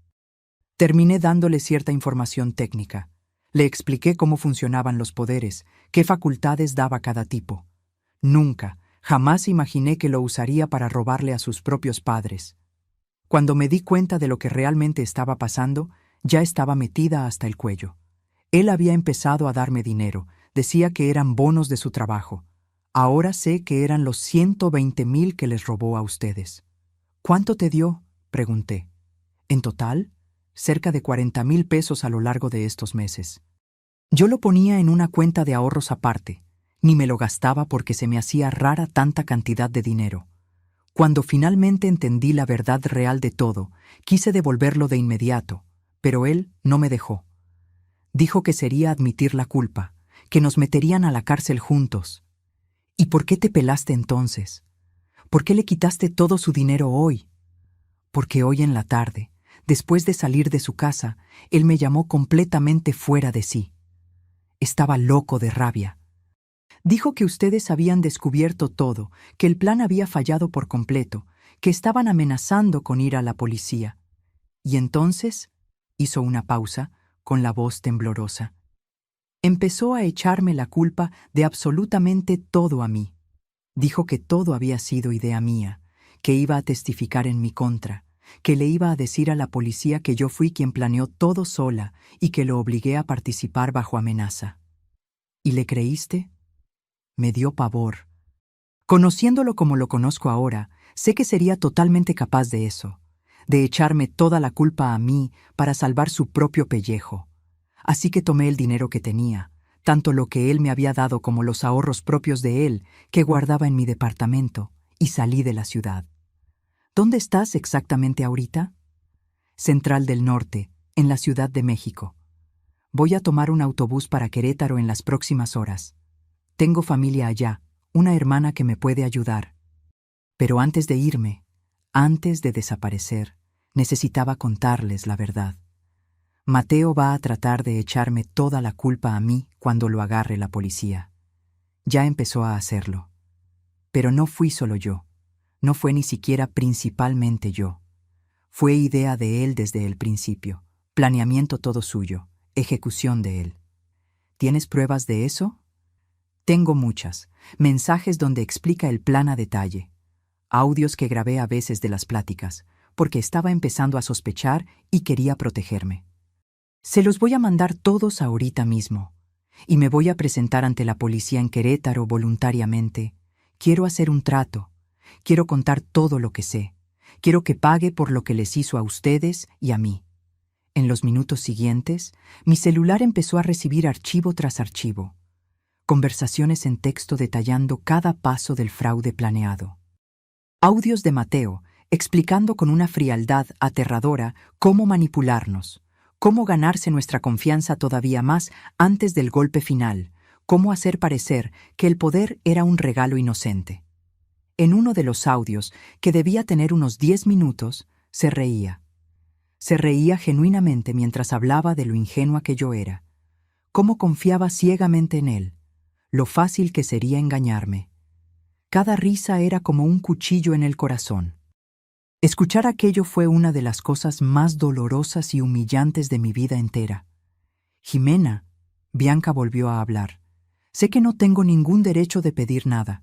Terminé dándole cierta información técnica. Le expliqué cómo funcionaban los poderes, qué facultades daba cada tipo. Nunca, jamás imaginé que lo usaría para robarle a sus propios padres. Cuando me di cuenta de lo que realmente estaba pasando, ya estaba metida hasta el cuello. Él había empezado a darme dinero, decía que eran bonos de su trabajo. Ahora sé que eran los 120,000 que les robó a ustedes. ¿Cuánto te dio?, pregunté. En total, cerca de 40,000 pesos a lo largo de estos meses. Yo lo ponía en una cuenta de ahorros aparte, ni me lo gastaba porque se me hacía rara tanta cantidad de dinero. Cuando finalmente entendí la verdad real de todo, quise devolverlo de inmediato, pero él no me dejó. Dijo que sería admitir la culpa, que nos meterían a la cárcel juntos. ¿Y por qué te pelaste entonces? ¿Por qué le quitaste todo su dinero hoy? Porque hoy en la tarde, después de salir de su casa, él me llamó completamente fuera de sí. Estaba loco de rabia. Dijo que ustedes habían descubierto todo, que el plan había fallado por completo, que estaban amenazando con ir a la policía. Y entonces, hizo una pausa, con la voz temblorosa. Empezó a echarme la culpa de absolutamente todo a mí. Dijo que todo había sido idea mía, que iba a testificar en mi contra, que le iba a decir a la policía que yo fui quien planeó todo sola y que lo obligué a participar bajo amenaza. ¿Y le creíste? Me dio pavor. Conociéndolo como lo conozco ahora, sé que sería totalmente capaz de eso, de echarme toda la culpa a mí para salvar su propio pellejo. Así que tomé el dinero que tenía, tanto lo que él me había dado como los ahorros propios de él que guardaba en mi departamento, y salí de la ciudad. ¿Dónde estás exactamente ahorita? Central del Norte, en la Ciudad de México. Voy a tomar un autobús para Querétaro en las próximas horas. Tengo familia allá, una hermana que me puede ayudar. Pero antes de irme, antes de desaparecer, necesitaba contarles la verdad. Mateo va a tratar de echarme toda la culpa a mí cuando lo agarre la policía. Ya empezó a hacerlo. Pero no fui solo yo. No fue ni siquiera principalmente yo. Fue idea de él desde el principio. Planeamiento todo suyo. Ejecución de él. ¿Tienes pruebas de eso? Tengo muchas. Mensajes donde explica el plan a detalle. Audios que grabé a veces de las pláticas, porque estaba empezando a sospechar y quería protegerme. Se los voy a mandar todos ahorita mismo. Y me voy a presentar ante la policía en Querétaro voluntariamente. Quiero hacer un trato. Quiero contar todo lo que sé. Quiero que pague por lo que les hizo a ustedes y a mí. En los minutos siguientes, mi celular empezó a recibir archivo tras archivo. Conversaciones en texto detallando cada paso del fraude planeado. Audios de Mateo explicando con una frialdad aterradora cómo manipularnos, cómo ganarse nuestra confianza todavía más antes del golpe final, cómo hacer parecer que el poder era un regalo inocente. En uno de los audios, que debía tener unos 10 minutos, se reía. Se reía genuinamente mientras hablaba de lo ingenua que yo era, cómo confiaba ciegamente en él, lo fácil que sería engañarme. Cada risa era como un cuchillo en el corazón. Escuchar aquello fue una de las cosas más dolorosas y humillantes de mi vida entera. Jimena, Bianca volvió a hablar. Sé que no tengo ningún derecho de pedir nada,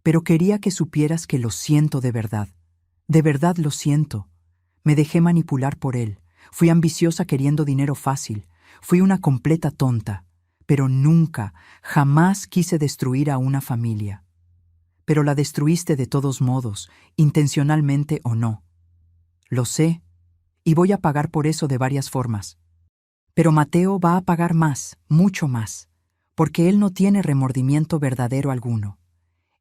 pero quería que supieras que lo siento de verdad. De verdad lo siento. Me dejé manipular por él. Fui ambiciosa queriendo dinero fácil. Fui una completa tonta. Pero nunca, jamás quise destruir a una familia. Pero la destruiste de todos modos, intencionalmente o no. Lo sé, y voy a pagar por eso de varias formas. Pero Mateo va a pagar más, mucho más, porque él no tiene remordimiento verdadero alguno.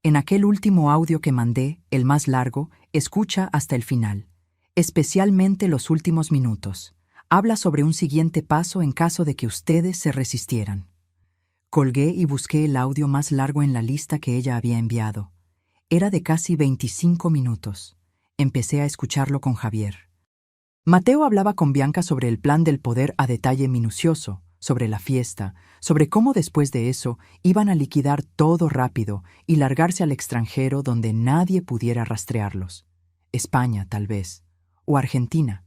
En aquel último audio que mandé, el más largo, escucha hasta el final, especialmente los últimos minutos. Habla sobre un siguiente paso en caso de que ustedes se resistieran. Colgué y busqué el audio más largo en la lista que ella había enviado. Era de casi 25 minutos. Empecé a escucharlo con Javier. Mateo hablaba con Bianca sobre el plan del poder a detalle minucioso, sobre la fiesta, sobre cómo después de eso iban a liquidar todo rápido y largarse al extranjero donde nadie pudiera rastrearlos. España, tal vez, o Argentina.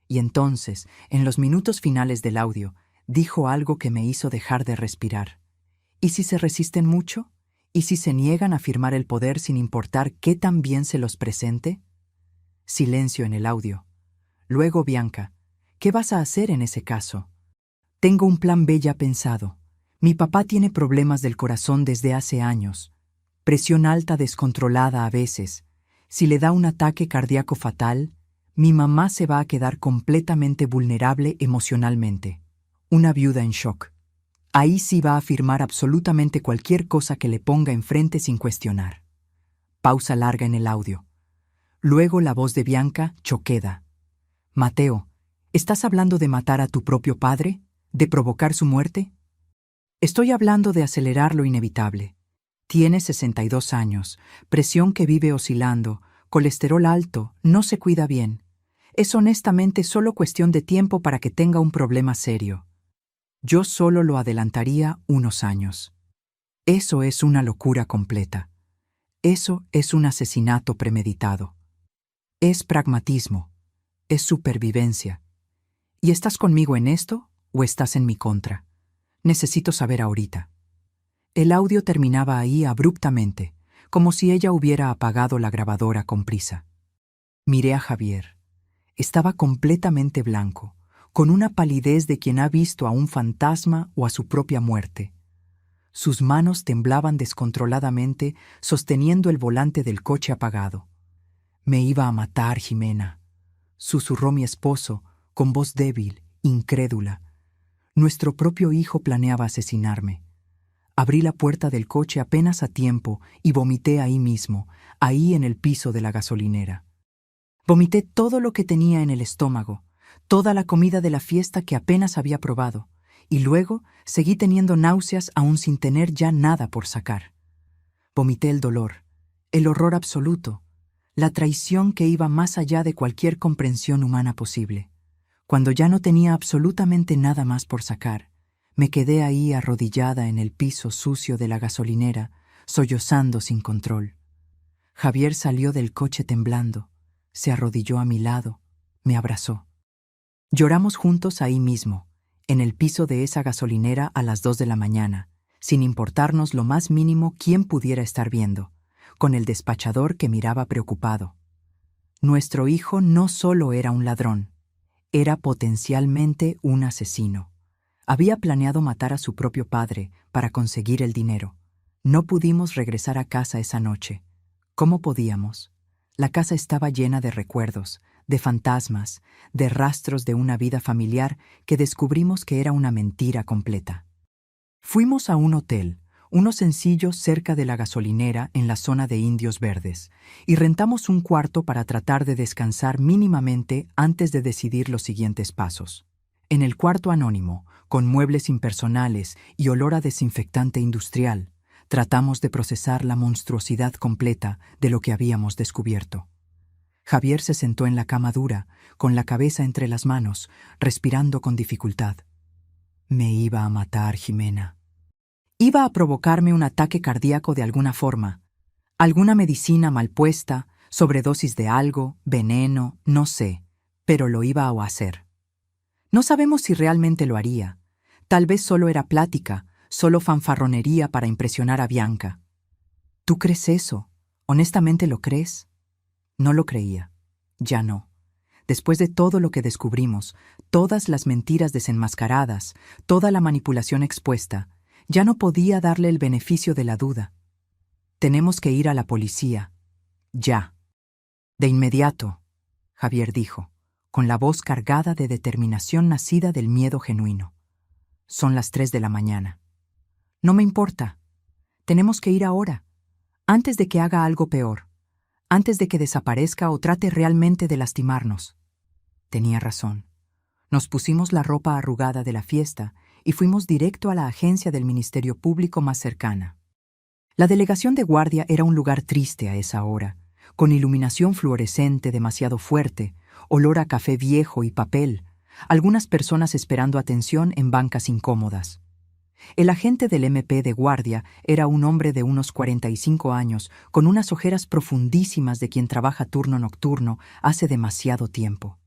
Y entonces, en los minutos finales del audio, dijo algo que me hizo dejar de respirar. ¿Y si se resisten mucho? ¿Y si se niegan a firmar el poder sin importar qué tan bien se los presente? Silencio en el audio. Luego, Bianca, ¿qué vas a hacer en ese caso? Tengo un plan B ya pensado. Mi papá tiene problemas del corazón desde hace años. Presión alta descontrolada a veces. Si le da un ataque cardíaco fatal, mi mamá se va a quedar completamente vulnerable emocionalmente. Una viuda en shock. Ahí sí va a firmar absolutamente cualquier cosa que le ponga enfrente sin cuestionar. Pausa larga en el audio. Luego la voz de Bianca choqueda. Mateo, ¿estás hablando de matar a tu propio padre? ¿De provocar su muerte? Estoy hablando de acelerar lo inevitable. Tiene 62 años, presión que vive oscilando, colesterol alto, no se cuida bien. Es honestamente solo cuestión de tiempo para que tenga un problema serio. Yo solo lo adelantaría unos años. Eso es una locura completa. Eso es un asesinato premeditado. Es pragmatismo. Es supervivencia. ¿Y estás conmigo en esto o estás en mi contra? Necesito saber ahorita. El audio terminaba ahí abruptamente, como si ella hubiera apagado la grabadora con prisa. Miré a Javier. Estaba completamente blanco, con una palidez de quien ha visto a un fantasma o a su propia muerte. Sus manos temblaban descontroladamente, sosteniendo el volante del coche apagado. Me iba a matar, Jimena, susurró mi esposo, con voz débil, incrédula. Nuestro propio hijo planeaba asesinarme. Abrí la puerta del coche apenas a tiempo y vomité ahí mismo, ahí en el piso de la gasolinera. Vomité todo lo que tenía en el estómago, toda la comida de la fiesta que apenas había probado, y luego seguí teniendo náuseas aún sin tener ya nada por sacar. Vomité el dolor, el horror absoluto, la traición que iba más allá de cualquier comprensión humana posible. Cuando ya no tenía absolutamente nada más por sacar, me quedé ahí arrodillada en el piso sucio de la gasolinera, sollozando sin control. Javier salió del coche temblando, se arrodilló a mi lado, me abrazó. Lloramos juntos ahí mismo, en el piso de esa gasolinera a las 2 de la mañana, sin importarnos lo más mínimo quién pudiera estar viendo, con el despachador que miraba preocupado. Nuestro hijo no solo era un ladrón, era potencialmente un asesino. Había planeado matar a su propio padre para conseguir el dinero. No pudimos regresar a casa esa noche. ¿Cómo podíamos? La casa estaba llena de recuerdos, de fantasmas, de rastros de una vida familiar que descubrimos que era una mentira completa. Fuimos a un hotel, uno sencillo cerca de la gasolinera en la zona de Indios Verdes, y rentamos un cuarto para tratar de descansar mínimamente antes de decidir los siguientes pasos. En el cuarto anónimo, con muebles impersonales y olor a desinfectante industrial, tratamos de procesar la monstruosidad completa de lo que habíamos descubierto. Javier se sentó en la cama dura, con la cabeza entre las manos, respirando con dificultad. Me iba a matar, Jimena. Iba a provocarme un ataque cardíaco de alguna forma. Alguna medicina mal puesta, sobredosis de algo, veneno, no sé, pero lo iba a hacer. No sabemos si realmente lo haría. Tal vez solo era plática, solo fanfarronería para impresionar a Bianca. ¿Tú crees eso? ¿Honestamente lo crees? No lo creía. Ya no. Después de todo lo que descubrimos, todas las mentiras desenmascaradas, toda la manipulación expuesta, ya no podía darle el beneficio de la duda. Tenemos que ir a la policía. Ya. De inmediato, Javier dijo, con la voz cargada de determinación nacida del miedo genuino. Son las 3 de la mañana. No me importa. Tenemos que ir ahora, antes de que haga algo peor, antes de que desaparezca o trate realmente de lastimarnos. Tenía razón. Nos pusimos la ropa arrugada de la fiesta y fuimos directo a la agencia del Ministerio Público más cercana. La delegación de guardia era un lugar triste a esa hora, con iluminación fluorescente demasiado fuerte, olor a café viejo y papel, algunas personas esperando atención en bancas incómodas. El agente del MP de guardia era un hombre de unos 45 años, con unas ojeras profundísimas de quien trabaja turno nocturno hace demasiado tiempo.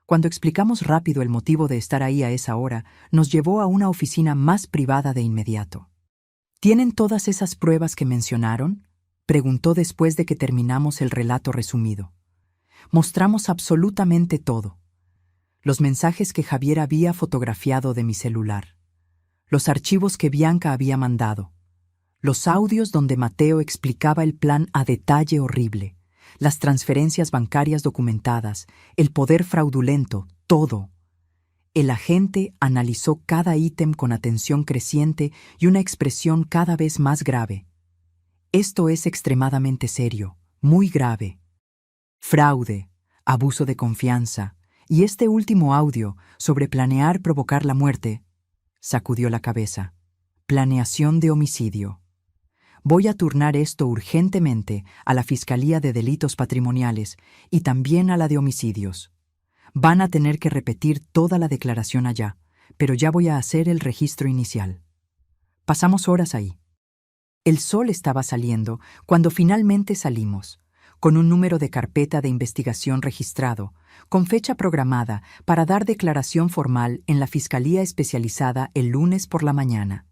Cuando explicamos rápido el motivo de estar ahí a esa hora, nos llevó a una oficina más privada de inmediato. ¿Tienen todas esas pruebas que mencionaron?, preguntó después de que terminamos el relato resumido. Mostramos absolutamente todo. Los mensajes que Javier había fotografiado de mi celular. Los archivos que Bianca había mandado. Los audios donde Mateo explicaba el plan a detalle horrible. Las transferencias bancarias documentadas, el poder fraudulento, todo. El agente analizó cada ítem con atención creciente y una expresión cada vez más grave. Esto es extremadamente serio, muy grave. Fraude, abuso de confianza, y este último audio sobre planear provocar la muerte, sacudió la cabeza. Planeación de homicidio. Voy a turnar esto urgentemente a la Fiscalía de Delitos Patrimoniales y también a la de Homicidios. Van a tener que repetir toda la declaración allá, pero ya voy a hacer el registro inicial. Pasamos horas ahí. El sol estaba saliendo cuando finalmente salimos, con un número de carpeta de investigación registrado, con fecha programada para dar declaración formal en la Fiscalía Especializada el lunes por la mañana.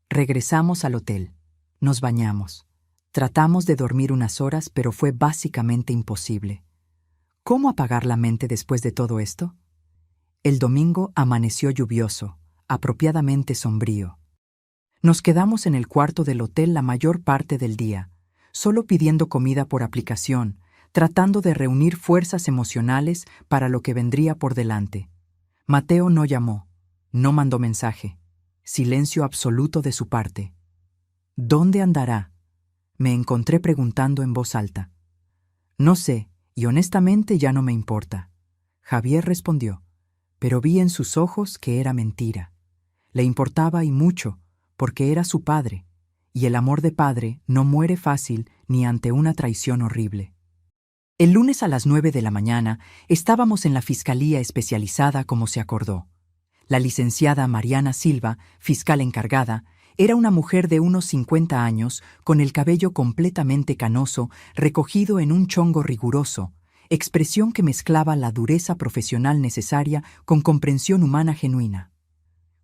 Regresamos al hotel. Nos bañamos. Tratamos de dormir unas horas, pero fue básicamente imposible. ¿Cómo apagar la mente después de todo esto? El domingo amaneció lluvioso, apropiadamente sombrío. Nos quedamos en el cuarto del hotel la mayor parte del día, solo pidiendo comida por aplicación, tratando de reunir fuerzas emocionales para lo que vendría por delante. Mateo no llamó, no mandó mensaje. Silencio absoluto de su parte. ¿Dónde andará?, me encontré preguntando en voz alta. No sé, y honestamente ya no me importa. Javier respondió, pero vi en sus ojos que era mentira. Le importaba y mucho, porque era su padre, y el amor de padre no muere fácil ni ante una traición horrible. El lunes a las 9 de la mañana estábamos en la Fiscalía Especializada como se acordó. La licenciada Mariana Silva, fiscal encargada, era una mujer de unos 50 años, con el cabello completamente canoso, recogido en un chongo riguroso, expresión que mezclaba la dureza profesional necesaria con comprensión humana genuina.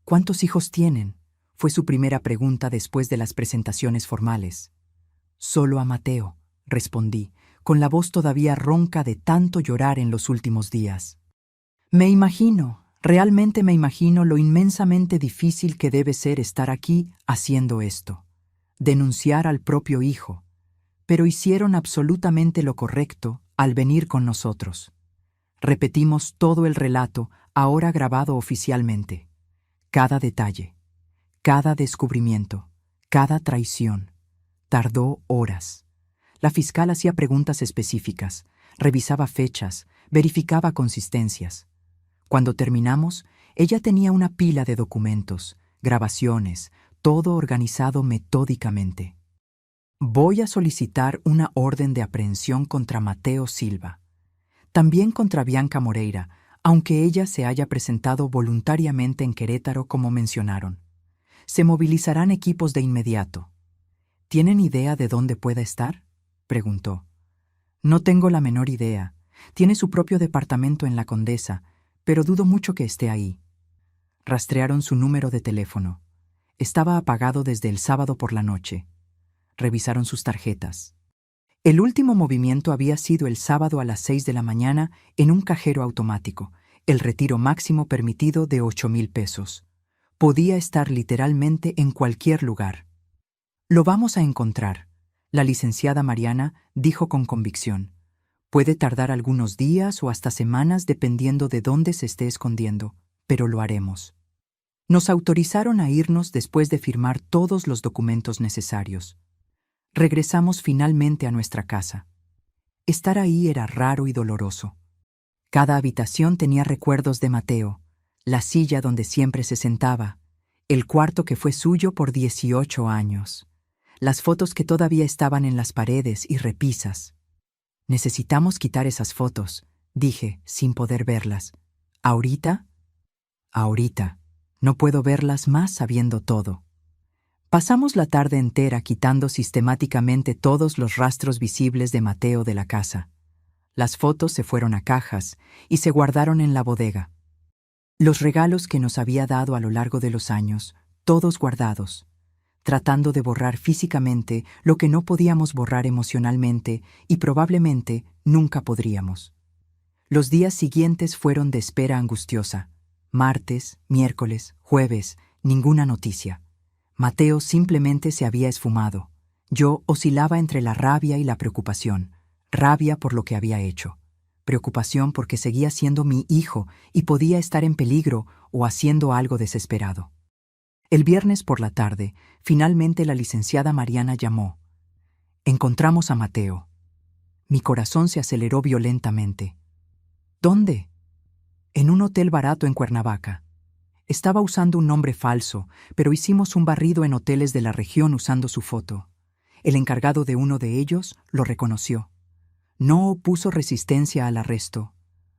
¿Cuántos hijos tienen?, fue su primera pregunta después de las presentaciones formales. Solo a Mateo, respondí, con la voz todavía ronca de tanto llorar en los últimos días. Me imagino. Realmente me imagino lo inmensamente difícil que debe ser estar aquí haciendo esto. Denunciar al propio hijo. Pero hicieron absolutamente lo correcto al venir con nosotros. Repetimos todo el relato, ahora grabado oficialmente. Cada detalle, cada descubrimiento, cada traición. Tardó horas. La fiscal hacía preguntas específicas, revisaba fechas, verificaba consistencias. Cuando terminamos, Ella tenía una pila de documentos, grabaciones, todo organizado metódicamente. Voy a solicitar una orden de aprehensión contra Mateo Silva. También contra Bianca Moreira, aunque ella se haya presentado voluntariamente en Querétaro como mencionaron. Se movilizarán equipos de inmediato. ¿Tienen idea de dónde pueda estar?, preguntó. No tengo la menor idea. Tiene su propio departamento en La Condesa, pero dudo mucho que esté ahí. Rastrearon su número de teléfono. Estaba apagado desde el sábado por la noche. Revisaron sus tarjetas. El último movimiento había sido el sábado a las 6 de la mañana en un cajero automático, el retiro máximo permitido de 8,000 pesos. Podía estar literalmente en cualquier lugar. Lo vamos a encontrar, la licenciada Mariana dijo con convicción. Puede tardar algunos días o hasta semanas dependiendo de dónde se esté escondiendo, pero lo haremos. Nos autorizaron a irnos después de firmar todos los documentos necesarios. Regresamos finalmente a nuestra casa. Estar ahí era raro y doloroso. Cada habitación tenía recuerdos de Mateo, la silla donde siempre se sentaba, el cuarto que fue suyo por 18 años, las fotos que todavía estaban en las paredes y repisas. Necesitamos quitar esas fotos, dije, sin poder verlas. ¿Ahorita? Ahorita. No puedo verlas más sabiendo todo. Pasamos la tarde entera quitando sistemáticamente todos los rastros visibles de Mateo de la casa. Las fotos se fueron a cajas y se guardaron en la bodega. Los regalos que nos había dado a lo largo de los años, todos guardados, tratando de borrar físicamente lo que no podíamos borrar emocionalmente y probablemente nunca podríamos. Los días siguientes fueron de espera angustiosa. Martes, miércoles, jueves, ninguna noticia. Mateo simplemente se había esfumado. Yo oscilaba entre la rabia y la preocupación. Rabia por lo que había hecho. Preocupación porque seguía siendo mi hijo y podía estar en peligro o haciendo algo desesperado. El viernes por la tarde, finalmente la licenciada Mariana llamó. Encontramos a Mateo. Mi corazón se aceleró violentamente. ¿Dónde? En un hotel barato en Cuernavaca. Estaba usando un nombre falso, pero hicimos un barrido en hoteles de la región usando su foto. El encargado de uno de ellos lo reconoció. No opuso resistencia al arresto.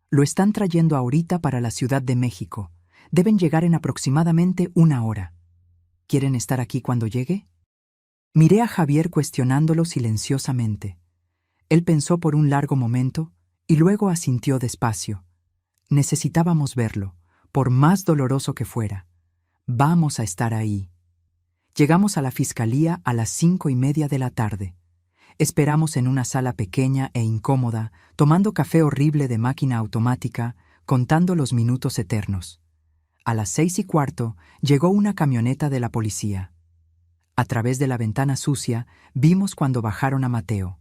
Lo están trayendo ahorita para la Ciudad de México. Deben llegar en aproximadamente 1 hora. ¿Quieren estar aquí cuando llegue? Miré a Javier cuestionándolo silenciosamente. Él pensó por un largo momento y luego asintió despacio. Necesitábamos verlo, por más doloroso que fuera. Vamos a estar ahí. Llegamos a la fiscalía a las 5:30 de la tarde. Esperamos en una sala pequeña e incómoda, tomando café horrible de máquina automática, contando los minutos eternos. A las 6:15 llegó una camioneta de la policía. A través de la ventana sucia, vimos cuando bajaron a Mateo.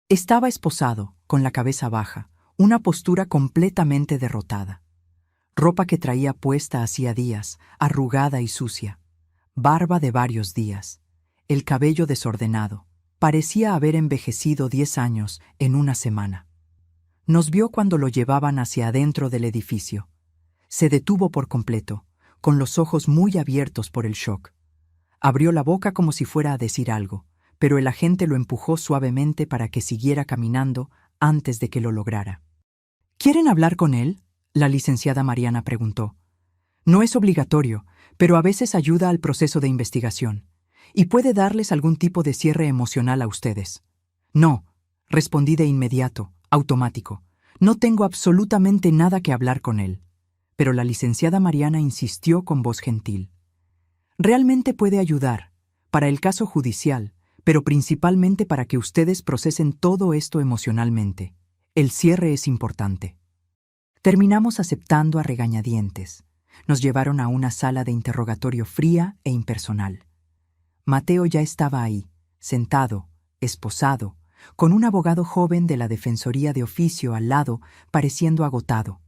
Estaba esposado, con la cabeza baja, una postura completamente derrotada. Ropa que traía puesta hacía días, arrugada y sucia. Barba de varios días. El cabello desordenado. Parecía haber envejecido 10 años en una semana. Nos vio cuando lo llevaban hacia adentro del edificio. Se detuvo por completo, con los ojos muy abiertos por el shock. Abrió la boca como si fuera a decir algo, pero el agente lo empujó suavemente para que siguiera caminando antes de que lo lograra. ¿Quieren hablar con él?, la licenciada Mariana preguntó. No es obligatorio, pero a veces ayuda al proceso de investigación, y puede darles algún tipo de cierre emocional a ustedes. No, respondí de inmediato, automático. No tengo absolutamente nada que hablar con él. Pero la licenciada Mariana insistió con voz gentil. Realmente puede ayudar, para el caso judicial, pero principalmente para que ustedes procesen todo esto emocionalmente. El cierre es importante. Terminamos aceptando a regañadientes. Nos llevaron a una sala de interrogatorio fría e impersonal. Mateo ya estaba ahí, sentado, esposado, con un abogado joven de la Defensoría de Oficio al lado, pareciendo agotado.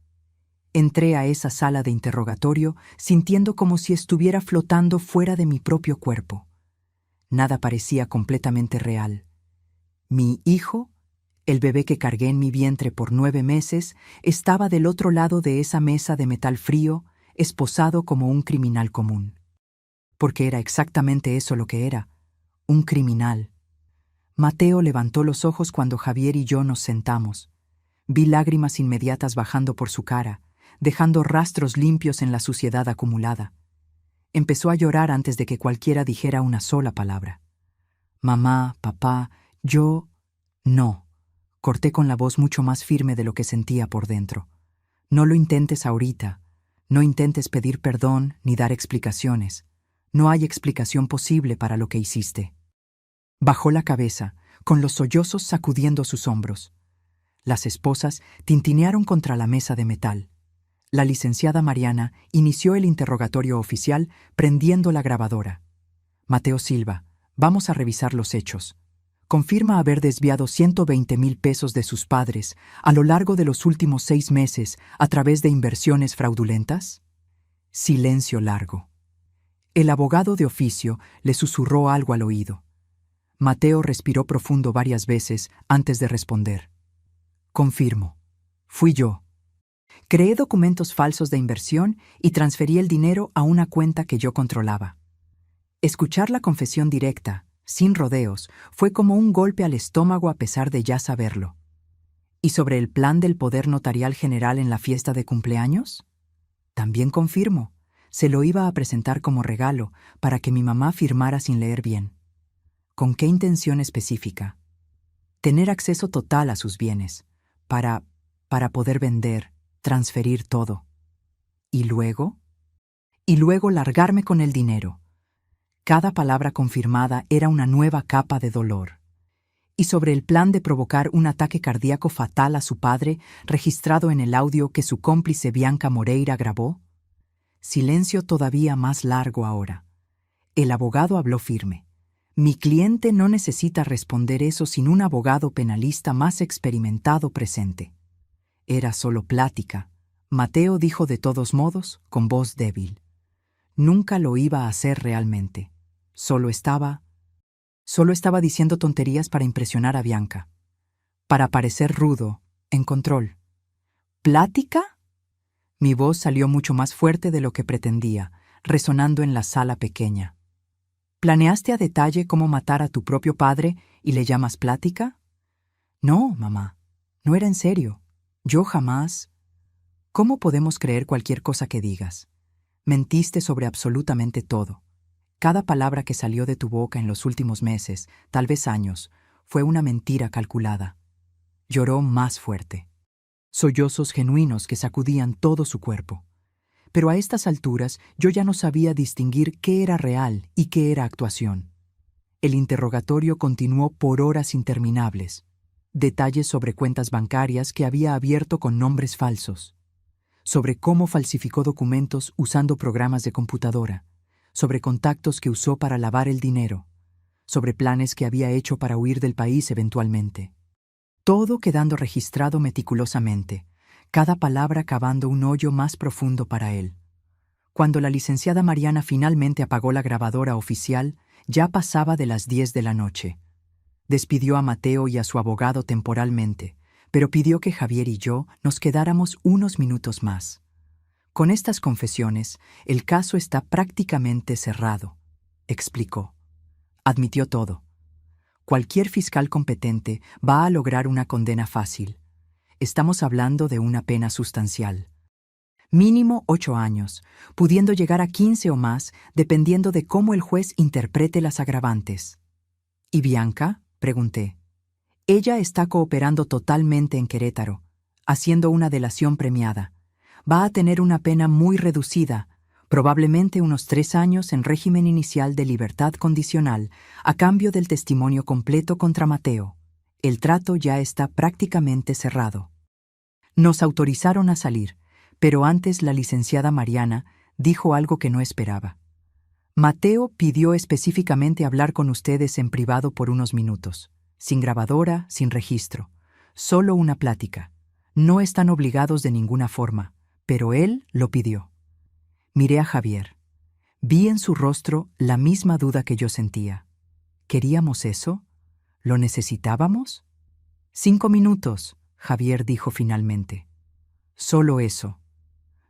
Entré a esa sala de interrogatorio sintiendo como si estuviera flotando fuera de mi propio cuerpo. Nada parecía completamente real. Mi hijo, el bebé que cargué en mi vientre por 9 meses, estaba del otro lado de esa mesa de metal frío, esposado como un criminal común. Porque era exactamente eso lo que era, un criminal. Mateo levantó los ojos cuando Javier y yo nos sentamos. Vi lágrimas inmediatas bajando por su cara, dejando rastros limpios en la suciedad acumulada. Empezó a llorar antes de que cualquiera dijera una sola palabra. Mamá, papá, yo... No. Corté con la voz mucho más firme de lo que sentía por dentro. No lo intentes ahorita. No intentes pedir perdón ni dar explicaciones. No hay explicación posible para lo que hiciste. Bajó la cabeza, con los sollozos sacudiendo sus hombros. Las esposas tintinearon contra la mesa de metal. La licenciada Mariana inició el interrogatorio oficial prendiendo la grabadora. Mateo Silva, vamos a revisar los hechos. Confirma haber desviado 120,000 pesos de sus padres a lo largo de los últimos 6 meses a través de inversiones fraudulentas. Silencio largo. El abogado de oficio le susurró algo al oído. Mateo respiró profundo varias veces antes de responder. Confirmo. Fui yo. Creé documentos falsos de inversión y transferí el dinero a una cuenta que yo controlaba. Escuchar la confesión directa, sin rodeos, fue como un golpe al estómago a pesar de ya saberlo. ¿Y sobre el plan del poder notarial general en la fiesta de cumpleaños? También confirmo. Se lo iba a presentar como regalo para que mi mamá firmara sin leer bien. ¿Con qué intención específica? Tener acceso total a sus bienes, para poder vender, transferir todo. ¿Y luego? Y luego largarme con el dinero. Cada palabra confirmada era una nueva capa de dolor. Y sobre el plan de provocar un ataque cardíaco fatal a su padre, registrado en el audio que su cómplice Bianca Moreira grabó. Silencio todavía más largo ahora. El abogado habló firme. Mi cliente no necesita responder eso sin un abogado penalista más experimentado presente. Era solo plática. Mateo dijo de todos modos, con voz débil. Nunca lo iba a hacer realmente. Solo estaba diciendo tonterías para impresionar a Bianca. Para parecer rudo, en control. ¿Plática? Mi voz salió mucho más fuerte de lo que pretendía, resonando en la sala pequeña. ¿Planeaste a detalle cómo matar a tu propio padre y le llamas plática? No, mamá. No era en serio. Yo jamás... ¿Cómo podemos creer cualquier cosa que digas? Mentiste sobre absolutamente todo. Cada palabra que salió de tu boca en los últimos meses, tal vez años, fue una mentira calculada. Lloró más fuerte. Sollozos genuinos que sacudían todo su cuerpo. Pero a estas alturas yo ya no sabía distinguir qué era real y qué era actuación. El interrogatorio continuó por horas interminables. Detalles sobre cuentas bancarias que había abierto con nombres falsos. Sobre cómo falsificó documentos usando programas de computadora. Sobre contactos que usó para lavar el dinero. Sobre planes que había hecho para huir del país eventualmente. Todo quedando registrado meticulosamente, cada palabra cavando un hoyo más profundo para él. Cuando la licenciada Mariana finalmente apagó la grabadora oficial, ya pasaba de las 10 de la noche. Despidió a Mateo y a su abogado temporalmente, pero pidió que Javier y yo nos quedáramos unos minutos más. Con estas confesiones, el caso está prácticamente cerrado, explicó. Admitió todo. Cualquier fiscal competente va a lograr una condena fácil. Estamos hablando de una pena sustancial. Mínimo 8 años, pudiendo llegar a 15 o más, dependiendo de cómo el juez interprete las agravantes. ¿Y Bianca? Pregunté. Ella está cooperando totalmente en Querétaro, haciendo una delación premiada. Va a tener una pena muy reducida, probablemente unos 3 años en régimen inicial de libertad condicional, a cambio del testimonio completo contra Mateo. El trato ya está prácticamente cerrado. Nos autorizaron a salir, pero antes la licenciada Mariana dijo algo que no esperaba. Mateo pidió específicamente hablar con ustedes en privado por unos minutos, sin grabadora, sin registro, solo una plática. No están obligados de ninguna forma, pero él lo pidió. Miré a Javier. Vi en su rostro la misma duda que yo sentía. ¿Queríamos eso? ¿Lo necesitábamos? 5 minutos, Javier dijo finalmente. Solo eso.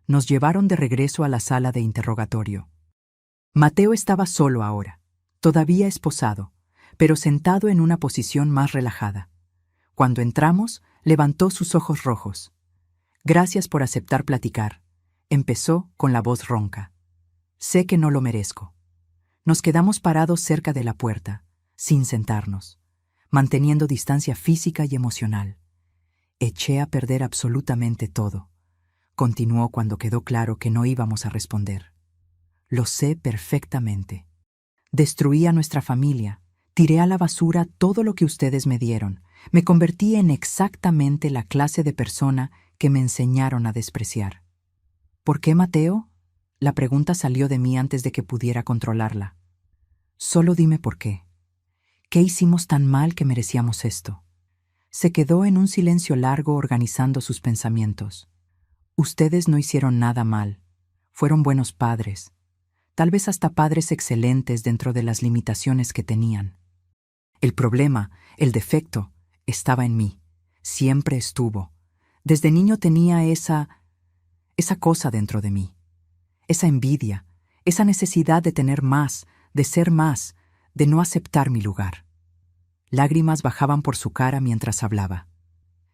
Nos llevaron de regreso a la sala de interrogatorio. Mateo estaba solo ahora, todavía esposado, pero sentado en una posición más relajada. Cuando entramos, levantó sus ojos rojos. Gracias por aceptar platicar. Empezó con la voz ronca. Sé que no lo merezco. Nos quedamos parados cerca de la puerta, sin sentarnos, manteniendo distancia física y emocional. Eché a perder absolutamente todo. Continuó cuando quedó claro que no íbamos a responder. Lo sé perfectamente. Destruí a nuestra familia, tiré a la basura todo lo que ustedes me dieron. Me convertí en exactamente la clase de persona que me enseñaron a despreciar. ¿Por qué, Mateo? La pregunta salió de mí antes de que pudiera controlarla. Solo dime por qué. ¿Qué hicimos tan mal que merecíamos esto? Se quedó en un silencio largo organizando sus pensamientos. Ustedes no hicieron nada mal. Fueron buenos padres. Tal vez hasta padres excelentes dentro de las limitaciones que tenían. El problema, el defecto, estaba en mí. Siempre estuvo. Desde niño tenía esa cosa dentro de mí. Esa envidia, esa necesidad de tener más, de ser más, de no aceptar mi lugar. Lágrimas bajaban por su cara mientras hablaba.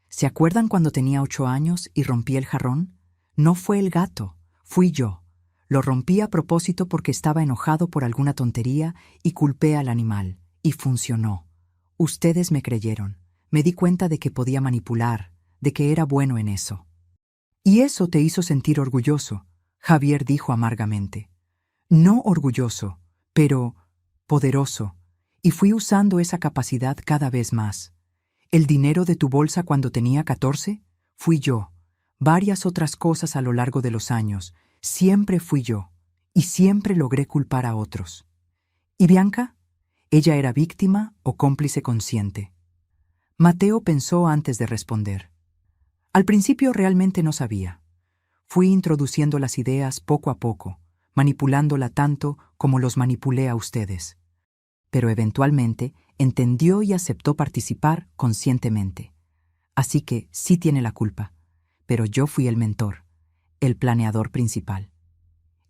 ¿Se acuerdan cuando tenía 8 años y rompí el jarrón? No fue el gato, fui yo. Lo rompí a propósito porque estaba enojado por alguna tontería y culpé al animal. Y funcionó. Ustedes me creyeron. Me di cuenta de que podía manipular, de que era bueno en eso. Y eso te hizo sentir orgulloso, Javier dijo amargamente. No orgulloso, pero poderoso. Y fui usando esa capacidad cada vez más. ¿El dinero de tu bolsa cuando tenía 14? Fui yo. Varias otras cosas a lo largo de los años. Siempre fui yo. Y siempre logré culpar a otros. ¿Y Bianca? ¿Ella era víctima o cómplice consciente? Mateo pensó antes de responder. Al principio realmente no sabía. Fui introduciendo las ideas poco a poco, manipulándola tanto como los manipulé a ustedes. Pero eventualmente entendió y aceptó participar conscientemente. Así que sí tiene la culpa, pero yo fui el mentor, el planeador principal.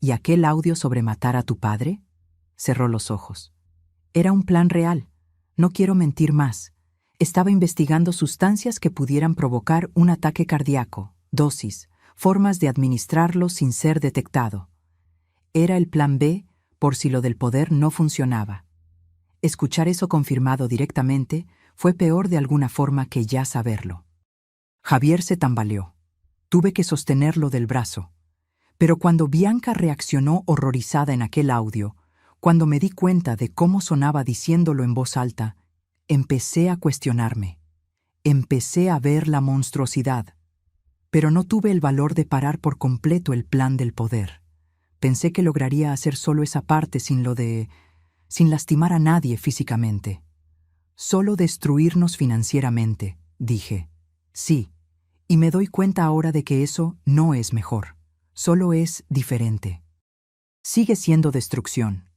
¿Y aquel audio sobre matar a tu padre? Cerró los ojos. Era un plan real. No quiero mentir más. Estaba investigando sustancias que pudieran provocar un ataque cardíaco, dosis, formas de administrarlo sin ser detectado. Era el plan B por si lo del poder no funcionaba. Escuchar eso confirmado directamente fue peor de alguna forma que ya saberlo. Javier se tambaleó. Tuve que sostenerlo del brazo. Pero cuando Bianca reaccionó horrorizada en aquel audio, cuando me di cuenta de cómo sonaba diciéndolo en voz alta, empecé a cuestionarme. Empecé a ver la monstruosidad. Pero no tuve el valor de parar por completo el plan del poder. Pensé que lograría hacer solo esa parte sin lastimar a nadie físicamente. Solo destruirnos financieramente, dije. Sí, y me doy cuenta ahora de que eso no es mejor. Solo es diferente. Sigue siendo destrucción.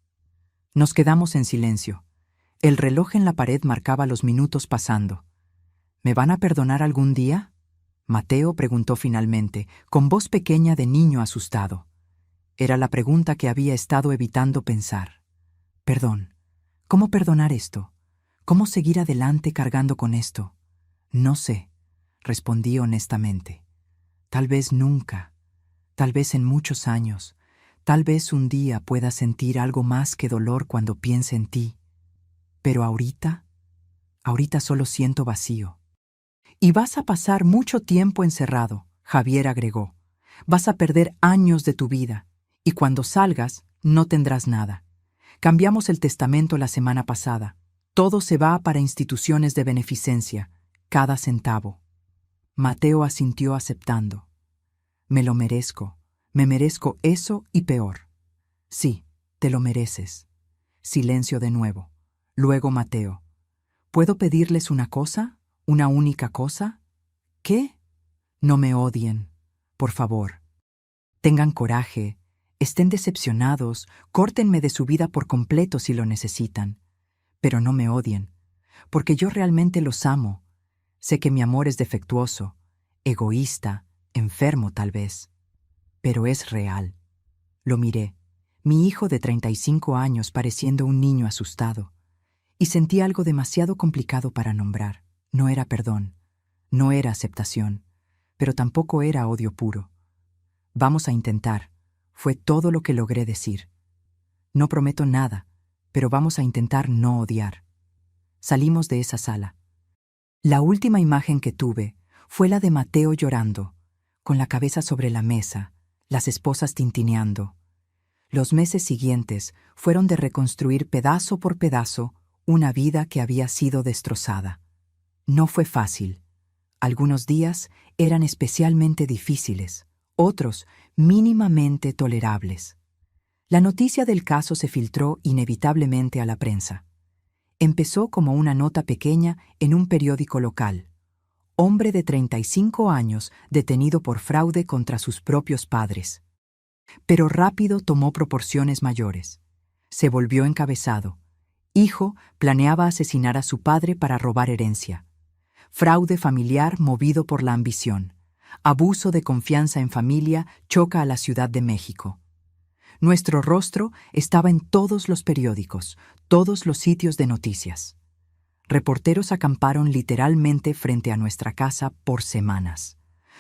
Nos quedamos en silencio. El reloj en la pared marcaba los minutos pasando. ¿Me van a perdonar algún día? Mateo preguntó finalmente, con voz pequeña de niño asustado. Era la pregunta que había estado evitando pensar. Perdón. ¿Cómo perdonar esto? ¿Cómo seguir adelante cargando con esto? No sé, respondí honestamente. Tal vez nunca, tal vez en muchos años, tal vez un día pueda sentir algo más que dolor cuando piense en ti. Pero ahorita solo siento vacío. Y vas a pasar mucho tiempo encerrado, Javier agregó. Vas a perder años de tu vida, y cuando salgas no tendrás nada. Cambiamos el testamento la semana pasada. Todo se va para instituciones de beneficencia, cada centavo. Mateo asintió aceptando. Me merezco eso y peor. Sí, te lo mereces. Silencio de nuevo. Luego Mateo. ¿Puedo pedirles una cosa? ¿Una única cosa? ¿Qué? No me odien, por favor. Tengan coraje, estén decepcionados, córtenme de su vida por completo si lo necesitan. Pero no me odien, porque yo realmente los amo. Sé que mi amor es defectuoso, egoísta, enfermo tal vez. pero es real. Lo miré, mi hijo de 35 años pareciendo un niño asustado, y sentí algo demasiado complicado para nombrar. No era perdón, no era aceptación, pero tampoco era odio puro. Vamos a intentar, fue todo lo que logré decir. No prometo nada, pero vamos a intentar no odiar. Salimos de esa sala. La última imagen que tuve fue la de Mateo llorando, con la cabeza sobre la mesa, las esposas tintineando. Los meses siguientes fueron de reconstruir pedazo por pedazo una vida que había sido destrozada. No fue fácil. Algunos días eran especialmente difíciles, otros mínimamente tolerables. La noticia del caso se filtró inevitablemente a la prensa. Empezó como una nota pequeña en un periódico local. Hombre de 35 años detenido por fraude contra sus propios padres. Pero rápido tomó proporciones mayores. Se volvió encabezado. Hijo planeaba asesinar a su padre para robar herencia. Fraude familiar movido por la ambición. Abuso de confianza en familia choca a la Ciudad de México. Nuestro rostro estaba en todos los periódicos, todos los sitios de noticias. Reporteros acamparon literalmente frente a nuestra casa por semanas.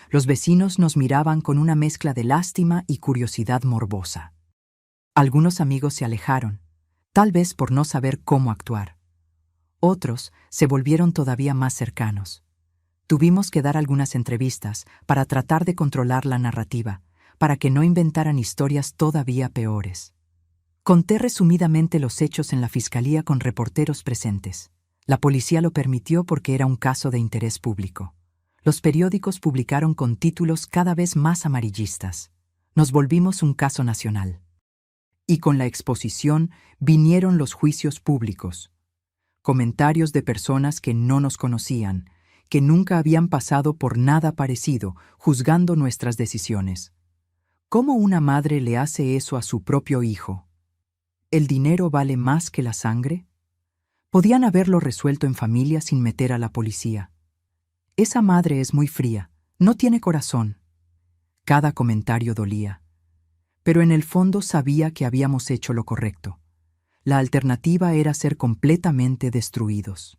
Los vecinos nos miraban con una mezcla de lástima y curiosidad morbosa. Algunos amigos se alejaron, tal vez por no saber cómo actuar. Otros se volvieron todavía más cercanos. Tuvimos que dar algunas entrevistas para tratar de controlar la narrativa, para que no inventaran historias todavía peores. Conté resumidamente los hechos en la fiscalía con reporteros presentes. La policía lo permitió porque era un caso de interés público. Los periódicos publicaron con títulos cada vez más amarillistas. Nos volvimos un caso nacional. Y con la exposición vinieron los juicios públicos. Comentarios de personas que no nos conocían, que nunca habían pasado por nada parecido, juzgando nuestras decisiones. ¿Cómo una madre le hace eso a su propio hijo? ¿El dinero vale más que la sangre? Podían haberlo resuelto en familia sin meter a la policía. Esa madre es muy fría, no tiene corazón. Cada comentario dolía. Pero en el fondo sabía que habíamos hecho lo correcto. La alternativa era ser completamente destruidos.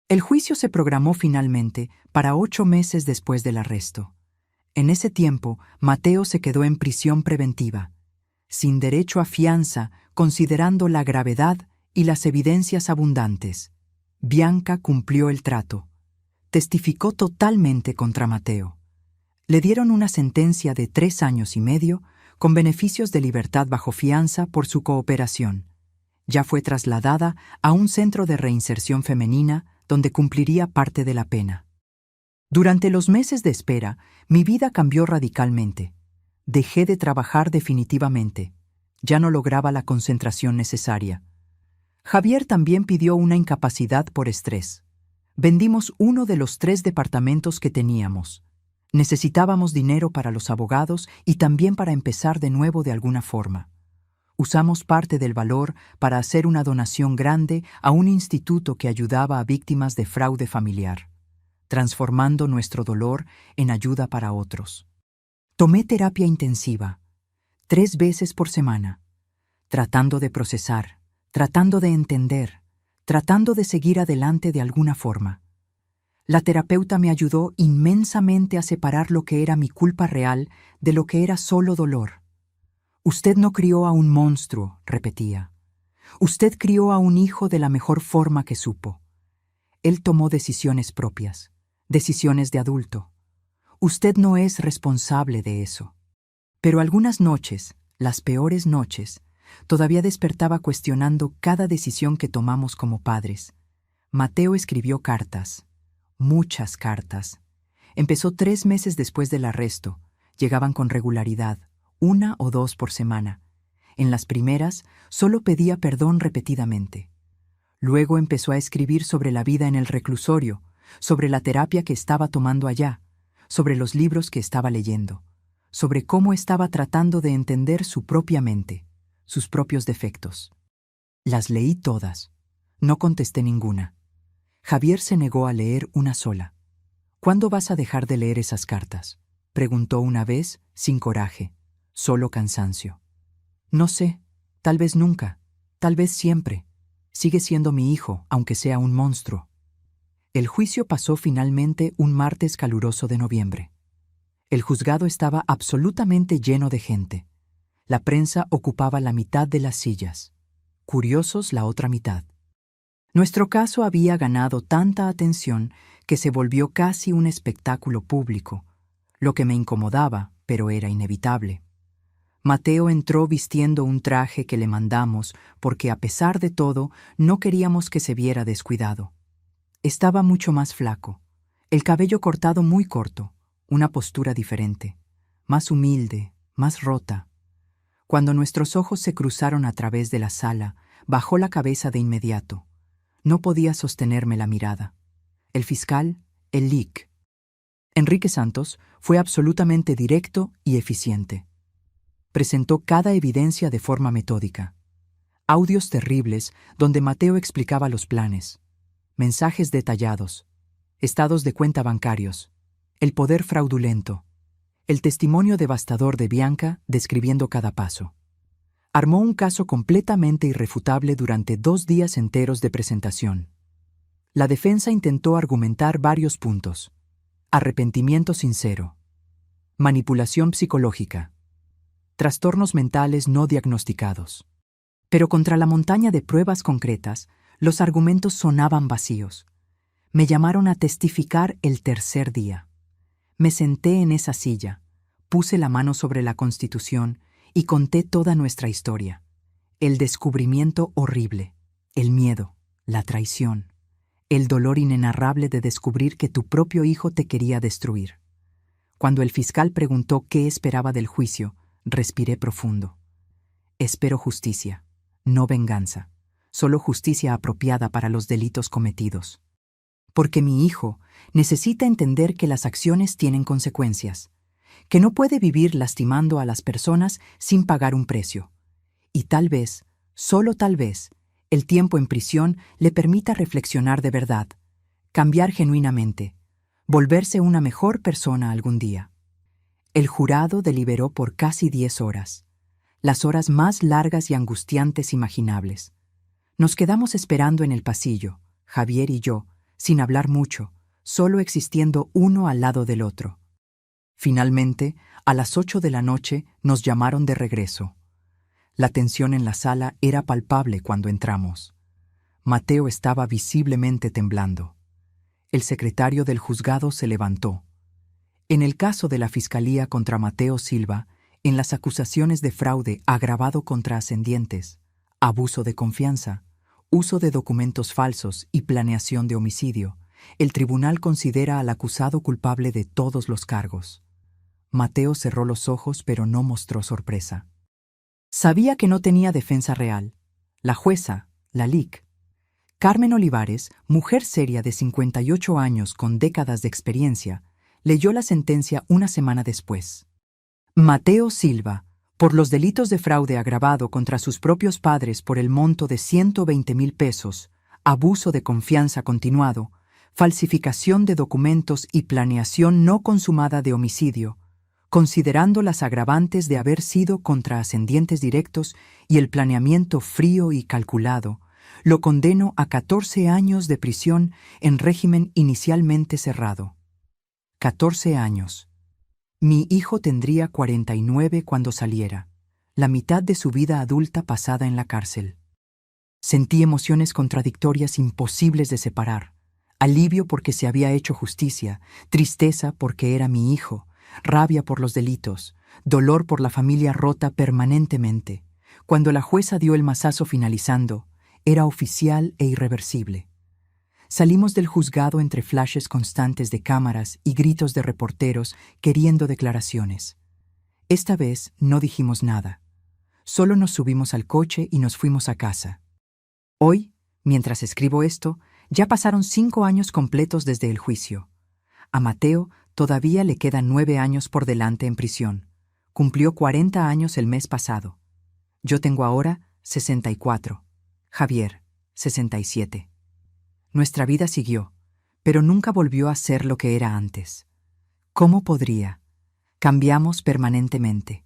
El juicio se programó finalmente para 8 meses después del arresto. En ese tiempo, Mateo se quedó en prisión preventiva, sin derecho a fianza, considerando la gravedad y las evidencias abundantes. Bianca cumplió el trato. Testificó totalmente contra Mateo. Le dieron una sentencia de 3 años y medio, con beneficios de libertad bajo fianza por su cooperación. Ya fue trasladada a un centro de reinserción femenina, donde cumpliría parte de la pena. Durante los meses de espera, mi vida cambió radicalmente. Dejé de trabajar definitivamente. Ya no lograba la concentración necesaria. Javier también pidió una incapacidad por estrés. Vendimos uno de los 3 departamentos que teníamos. Necesitábamos dinero para los abogados y también para empezar de nuevo de alguna forma. Usamos parte del valor para hacer una donación grande a un instituto que ayudaba a víctimas de fraude familiar, transformando nuestro dolor en ayuda para otros. Tomé terapia intensiva, 3 veces por semana, tratando de procesar, tratando de entender, tratando de seguir adelante de alguna forma. La terapeuta me ayudó inmensamente a separar lo que era mi culpa real de lo que era solo dolor. Usted no crió a un monstruo, repetía. Usted crió a un hijo de la mejor forma que supo. Él tomó decisiones propias, decisiones de adulto. Usted no es responsable de eso. Pero algunas noches, las peores noches, todavía despertaba cuestionando cada decisión que tomamos como padres. Mateo escribió cartas, muchas cartas. Empezó 3 meses después del arresto. Llegaban con regularidad, 1 o 2 por semana. En las primeras, solo pedía perdón repetidamente. Luego empezó a escribir sobre la vida en el reclusorio, sobre la terapia que estaba tomando allá, sobre los libros que estaba leyendo, sobre cómo estaba tratando de entender su propia mente, sus propios defectos. Las leí todas. No contesté ninguna. Javier se negó a leer una sola. ¿Cuándo vas a dejar de leer esas cartas?, preguntó una vez, sin coraje. solo cansancio. No sé, tal vez nunca, tal vez siempre. Sigue siendo mi hijo, aunque sea un monstruo. El juicio pasó finalmente un martes caluroso de noviembre. El juzgado estaba absolutamente lleno de gente. La prensa ocupaba la mitad de las sillas, curiosos la otra mitad. Nuestro caso había ganado tanta atención que se volvió casi un espectáculo público, lo que me incomodaba, pero era inevitable. Mateo entró vistiendo un traje que le mandamos porque, a pesar de todo, no queríamos que se viera descuidado. Estaba mucho más flaco, el cabello cortado muy corto, una postura diferente, más humilde, más rota. Cuando nuestros ojos se cruzaron a través de la sala, bajó la cabeza de inmediato. No podía sostenerme la mirada. El fiscal, el LIC. Enrique Santos fue absolutamente directo y eficiente. Presentó cada evidencia de forma metódica. Audios terribles donde Mateo explicaba los planes, mensajes detallados, estados de cuenta bancarios, el poder fraudulento, el testimonio devastador de Bianca describiendo cada paso. Armó un caso completamente irrefutable durante 2 días enteros de presentación. La defensa intentó argumentar varios puntos: arrepentimiento sincero, manipulación psicológica, trastornos mentales no diagnosticados. Pero contra la montaña de pruebas concretas, los argumentos sonaban vacíos. Me llamaron a testificar el tercer día. Me senté en esa silla, puse la mano sobre la Constitución y conté toda nuestra historia. El descubrimiento horrible, el miedo, la traición, el dolor inenarrable de descubrir que tu propio hijo te quería destruir. Cuando el fiscal preguntó qué esperaba del juicio, respiré profundo. Espero justicia, no venganza, solo justicia apropiada para los delitos cometidos. Porque mi hijo necesita entender que las acciones tienen consecuencias, que no puede vivir lastimando a las personas sin pagar un precio. Y tal vez, solo tal vez, el tiempo en prisión le permita reflexionar de verdad, cambiar genuinamente, volverse una mejor persona algún día. El jurado deliberó por casi 10 horas, las horas más largas y angustiantes imaginables. Nos quedamos esperando en el pasillo, Javier y yo, sin hablar mucho, solo existiendo uno al lado del otro. Finalmente, a las 8 de la noche, nos llamaron de regreso. La tensión en la sala era palpable cuando entramos. Mateo estaba visiblemente temblando. El secretario del juzgado se levantó. En el caso de la Fiscalía contra Mateo Silva, en las acusaciones de fraude agravado contra ascendientes, abuso de confianza, uso de documentos falsos y planeación de homicidio, el tribunal considera al acusado culpable de todos los cargos. Mateo cerró los ojos, pero no mostró sorpresa. Sabía que no tenía defensa real. La jueza, la LIC. Carmen Olivares, mujer seria de 58 años con décadas de experiencia, leyó la sentencia una semana después. Mateo Silva, por los delitos de fraude agravado contra sus propios padres por el monto de 120,000 pesos, abuso de confianza continuado, falsificación de documentos y planeación no consumada de homicidio, considerando las agravantes de haber sido contra ascendientes directos y el planeamiento frío y calculado, lo condeno a 14 años de prisión en régimen inicialmente cerrado. 14 años. Mi hijo tendría 49 cuando saliera, la mitad de su vida adulta pasada en la cárcel. Sentí emociones contradictorias imposibles de separar: alivio porque se había hecho justicia, tristeza porque era mi hijo, rabia por los delitos, dolor por la familia rota permanentemente. Cuando la jueza dio el mazazo finalizando, era oficial e irreversible. Salimos del juzgado entre flashes constantes de cámaras y gritos de reporteros queriendo declaraciones. Esta vez no dijimos nada. Solo nos subimos al coche y nos fuimos a casa. Hoy, mientras escribo esto, ya pasaron 5 años completos desde el juicio. A Mateo todavía le quedan 9 años por delante en prisión. Cumplió 40 años el mes pasado. Yo tengo ahora 64. Javier, 67. Nuestra vida siguió, pero nunca volvió a ser lo que era antes. ¿Cómo podría? Cambiamos permanentemente.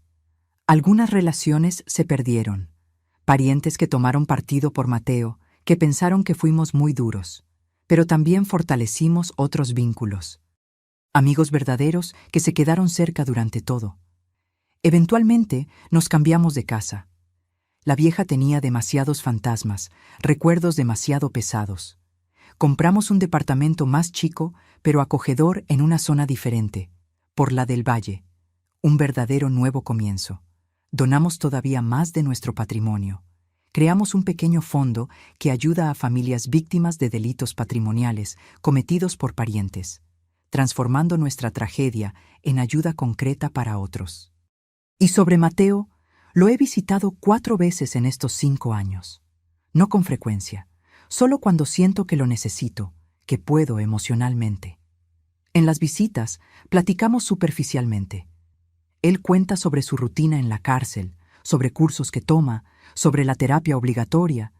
Algunas relaciones se perdieron. Parientes que tomaron partido por Mateo, que pensaron que fuimos muy duros, pero también fortalecimos otros vínculos. Amigos verdaderos que se quedaron cerca durante todo. Eventualmente nos cambiamos de casa. La vieja tenía demasiados fantasmas, recuerdos demasiado pesados. Compramos un departamento más chico, pero acogedor en una zona diferente, por la del Valle. Un verdadero nuevo comienzo. Donamos todavía más de nuestro patrimonio. Creamos un pequeño fondo que ayuda a familias víctimas de delitos patrimoniales cometidos por parientes, transformando nuestra tragedia en ayuda concreta para otros. Y sobre Mateo, lo he visitado 4 veces en estos 5 años. No con frecuencia, solo cuando siento que lo necesito, que puedo emocionalmente. En las visitas, platicamos superficialmente. Él cuenta sobre su rutina en la cárcel, sobre cursos que toma, sobre la terapia obligatoria.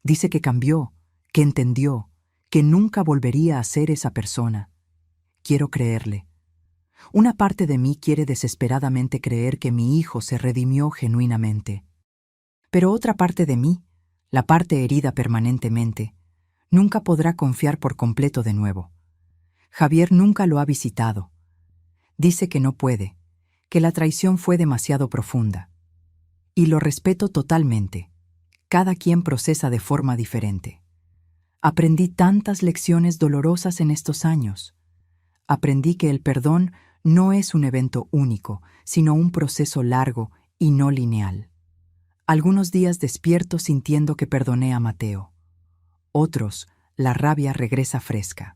Dice que cambió, que entendió, que nunca volvería a ser esa persona. Quiero creerle. Una parte de mí quiere desesperadamente creer que mi hijo se redimió genuinamente. Pero otra parte de mí, la parte herida permanentemente, nunca podrá confiar por completo de nuevo. Javier nunca lo ha visitado. Dice que no puede, que la traición fue demasiado profunda. Y lo respeto totalmente. Cada quien procesa de forma diferente. Aprendí tantas lecciones dolorosas en estos años. Aprendí que el perdón no es un evento único, sino un proceso largo y no lineal. Algunos días despierto sintiendo que perdoné a Mateo. Otros, la rabia regresa fresca.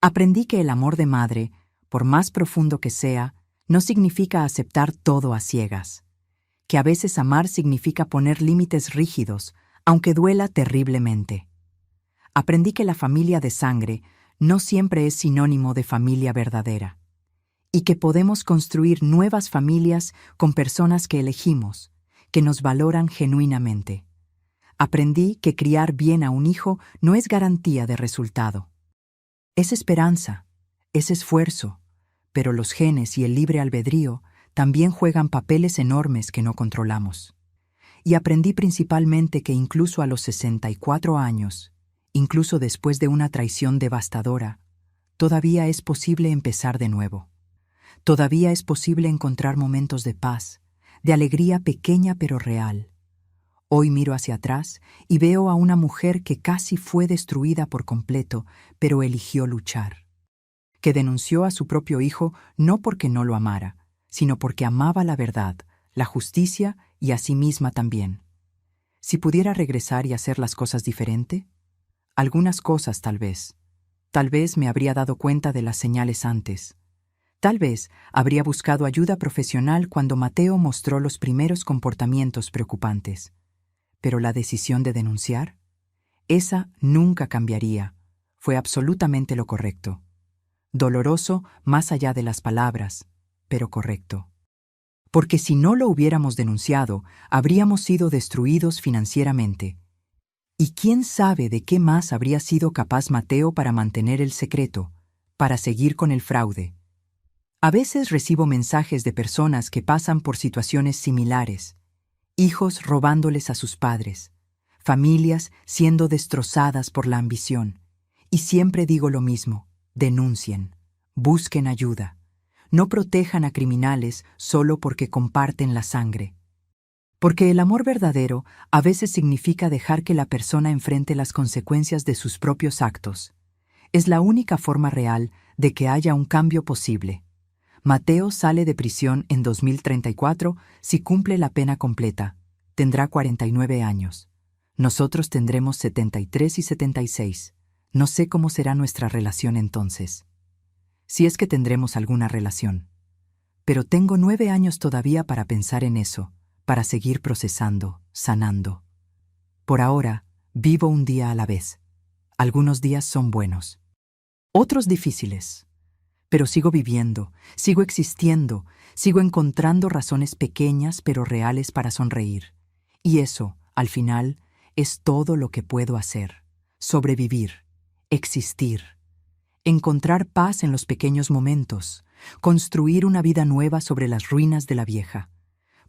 Aprendí que el amor de madre, por más profundo que sea, no significa aceptar todo a ciegas. Que a veces amar significa poner límites rígidos, aunque duela terriblemente. Aprendí que la familia de sangre no siempre es sinónimo de familia verdadera, y que podemos construir nuevas familias con personas que elegimos, que nos valoran genuinamente. Aprendí que criar bien a un hijo no es garantía de resultado. Es esperanza, es esfuerzo, pero los genes y el libre albedrío también juegan papeles enormes que no controlamos. Y aprendí principalmente que incluso a los 64 años, incluso después de una traición devastadora, todavía es posible empezar de nuevo. Todavía es posible encontrar momentos de paz, de alegría pequeña pero real. Hoy miro hacia atrás y veo a una mujer que casi fue destruida por completo, pero eligió luchar. Que denunció a su propio hijo no porque no lo amara, sino porque amaba la verdad, la justicia y a sí misma también. Si pudiera regresar y hacer las cosas diferente, algunas cosas tal vez. Tal vez me habría dado cuenta de las señales antes. Tal vez habría buscado ayuda profesional cuando Mateo mostró los primeros comportamientos preocupantes. Pero la decisión de denunciar, esa nunca cambiaría. Fue absolutamente lo correcto. Doloroso más allá de las palabras, pero correcto. Porque si no lo hubiéramos denunciado, habríamos sido destruidos financieramente. ¿Y quién sabe de qué más habría sido capaz Mateo para mantener el secreto, para seguir con el fraude? A veces recibo mensajes de personas que pasan por situaciones similares, hijos robándoles a sus padres, familias siendo destrozadas por la ambición. Y siempre digo lo mismo: denuncien, busquen ayuda. No protejan a criminales solo porque comparten la sangre. Porque el amor verdadero a veces significa dejar que la persona enfrente las consecuencias de sus propios actos. Es la única forma real de que haya un cambio posible. Mateo sale de prisión en 2034 si cumple la pena completa. Tendrá 49 años. Nosotros tendremos 73 y 76. No sé cómo será nuestra relación entonces. Si es que tendremos alguna relación. Pero tengo 9 años todavía para pensar en eso, para seguir procesando, sanando. Por ahora, vivo un día a la vez. Algunos días son buenos. Otros difíciles. Pero sigo viviendo, sigo existiendo, sigo encontrando razones pequeñas pero reales para sonreír. Y eso, al final, es todo lo que puedo hacer. Sobrevivir, existir. Encontrar paz en los pequeños momentos, construir una vida nueva sobre las ruinas de la vieja.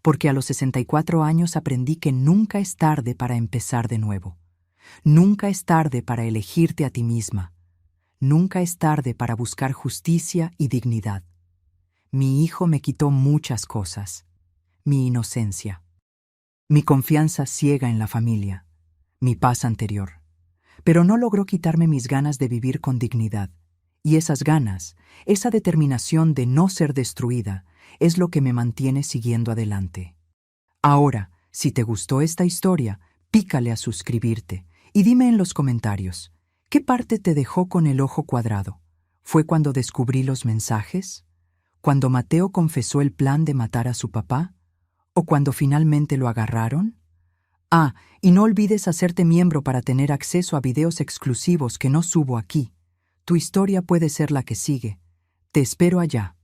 porque a los 64 años aprendí que nunca es tarde para empezar de nuevo. Nunca es tarde para elegirte a ti misma. Nunca es tarde para buscar justicia y dignidad. Mi hijo me quitó muchas cosas. Mi inocencia, mi confianza ciega en la familia, mi paz anterior. Pero no logró quitarme mis ganas de vivir con dignidad. Y esas ganas, esa determinación de no ser destruida, es lo que me mantiene siguiendo adelante. Ahora, si te gustó esta historia, pícale a suscribirte y dime en los comentarios, ¿qué parte te dejó con el ojo cuadrado? ¿Fue cuando descubrí los mensajes? ¿Cuando Mateo confesó el plan de matar a su papá? ¿O cuando finalmente lo agarraron? Ah, y no olvides hacerte miembro para tener acceso a videos exclusivos que no subo aquí. Tu historia puede ser la que sigue. Te espero allá.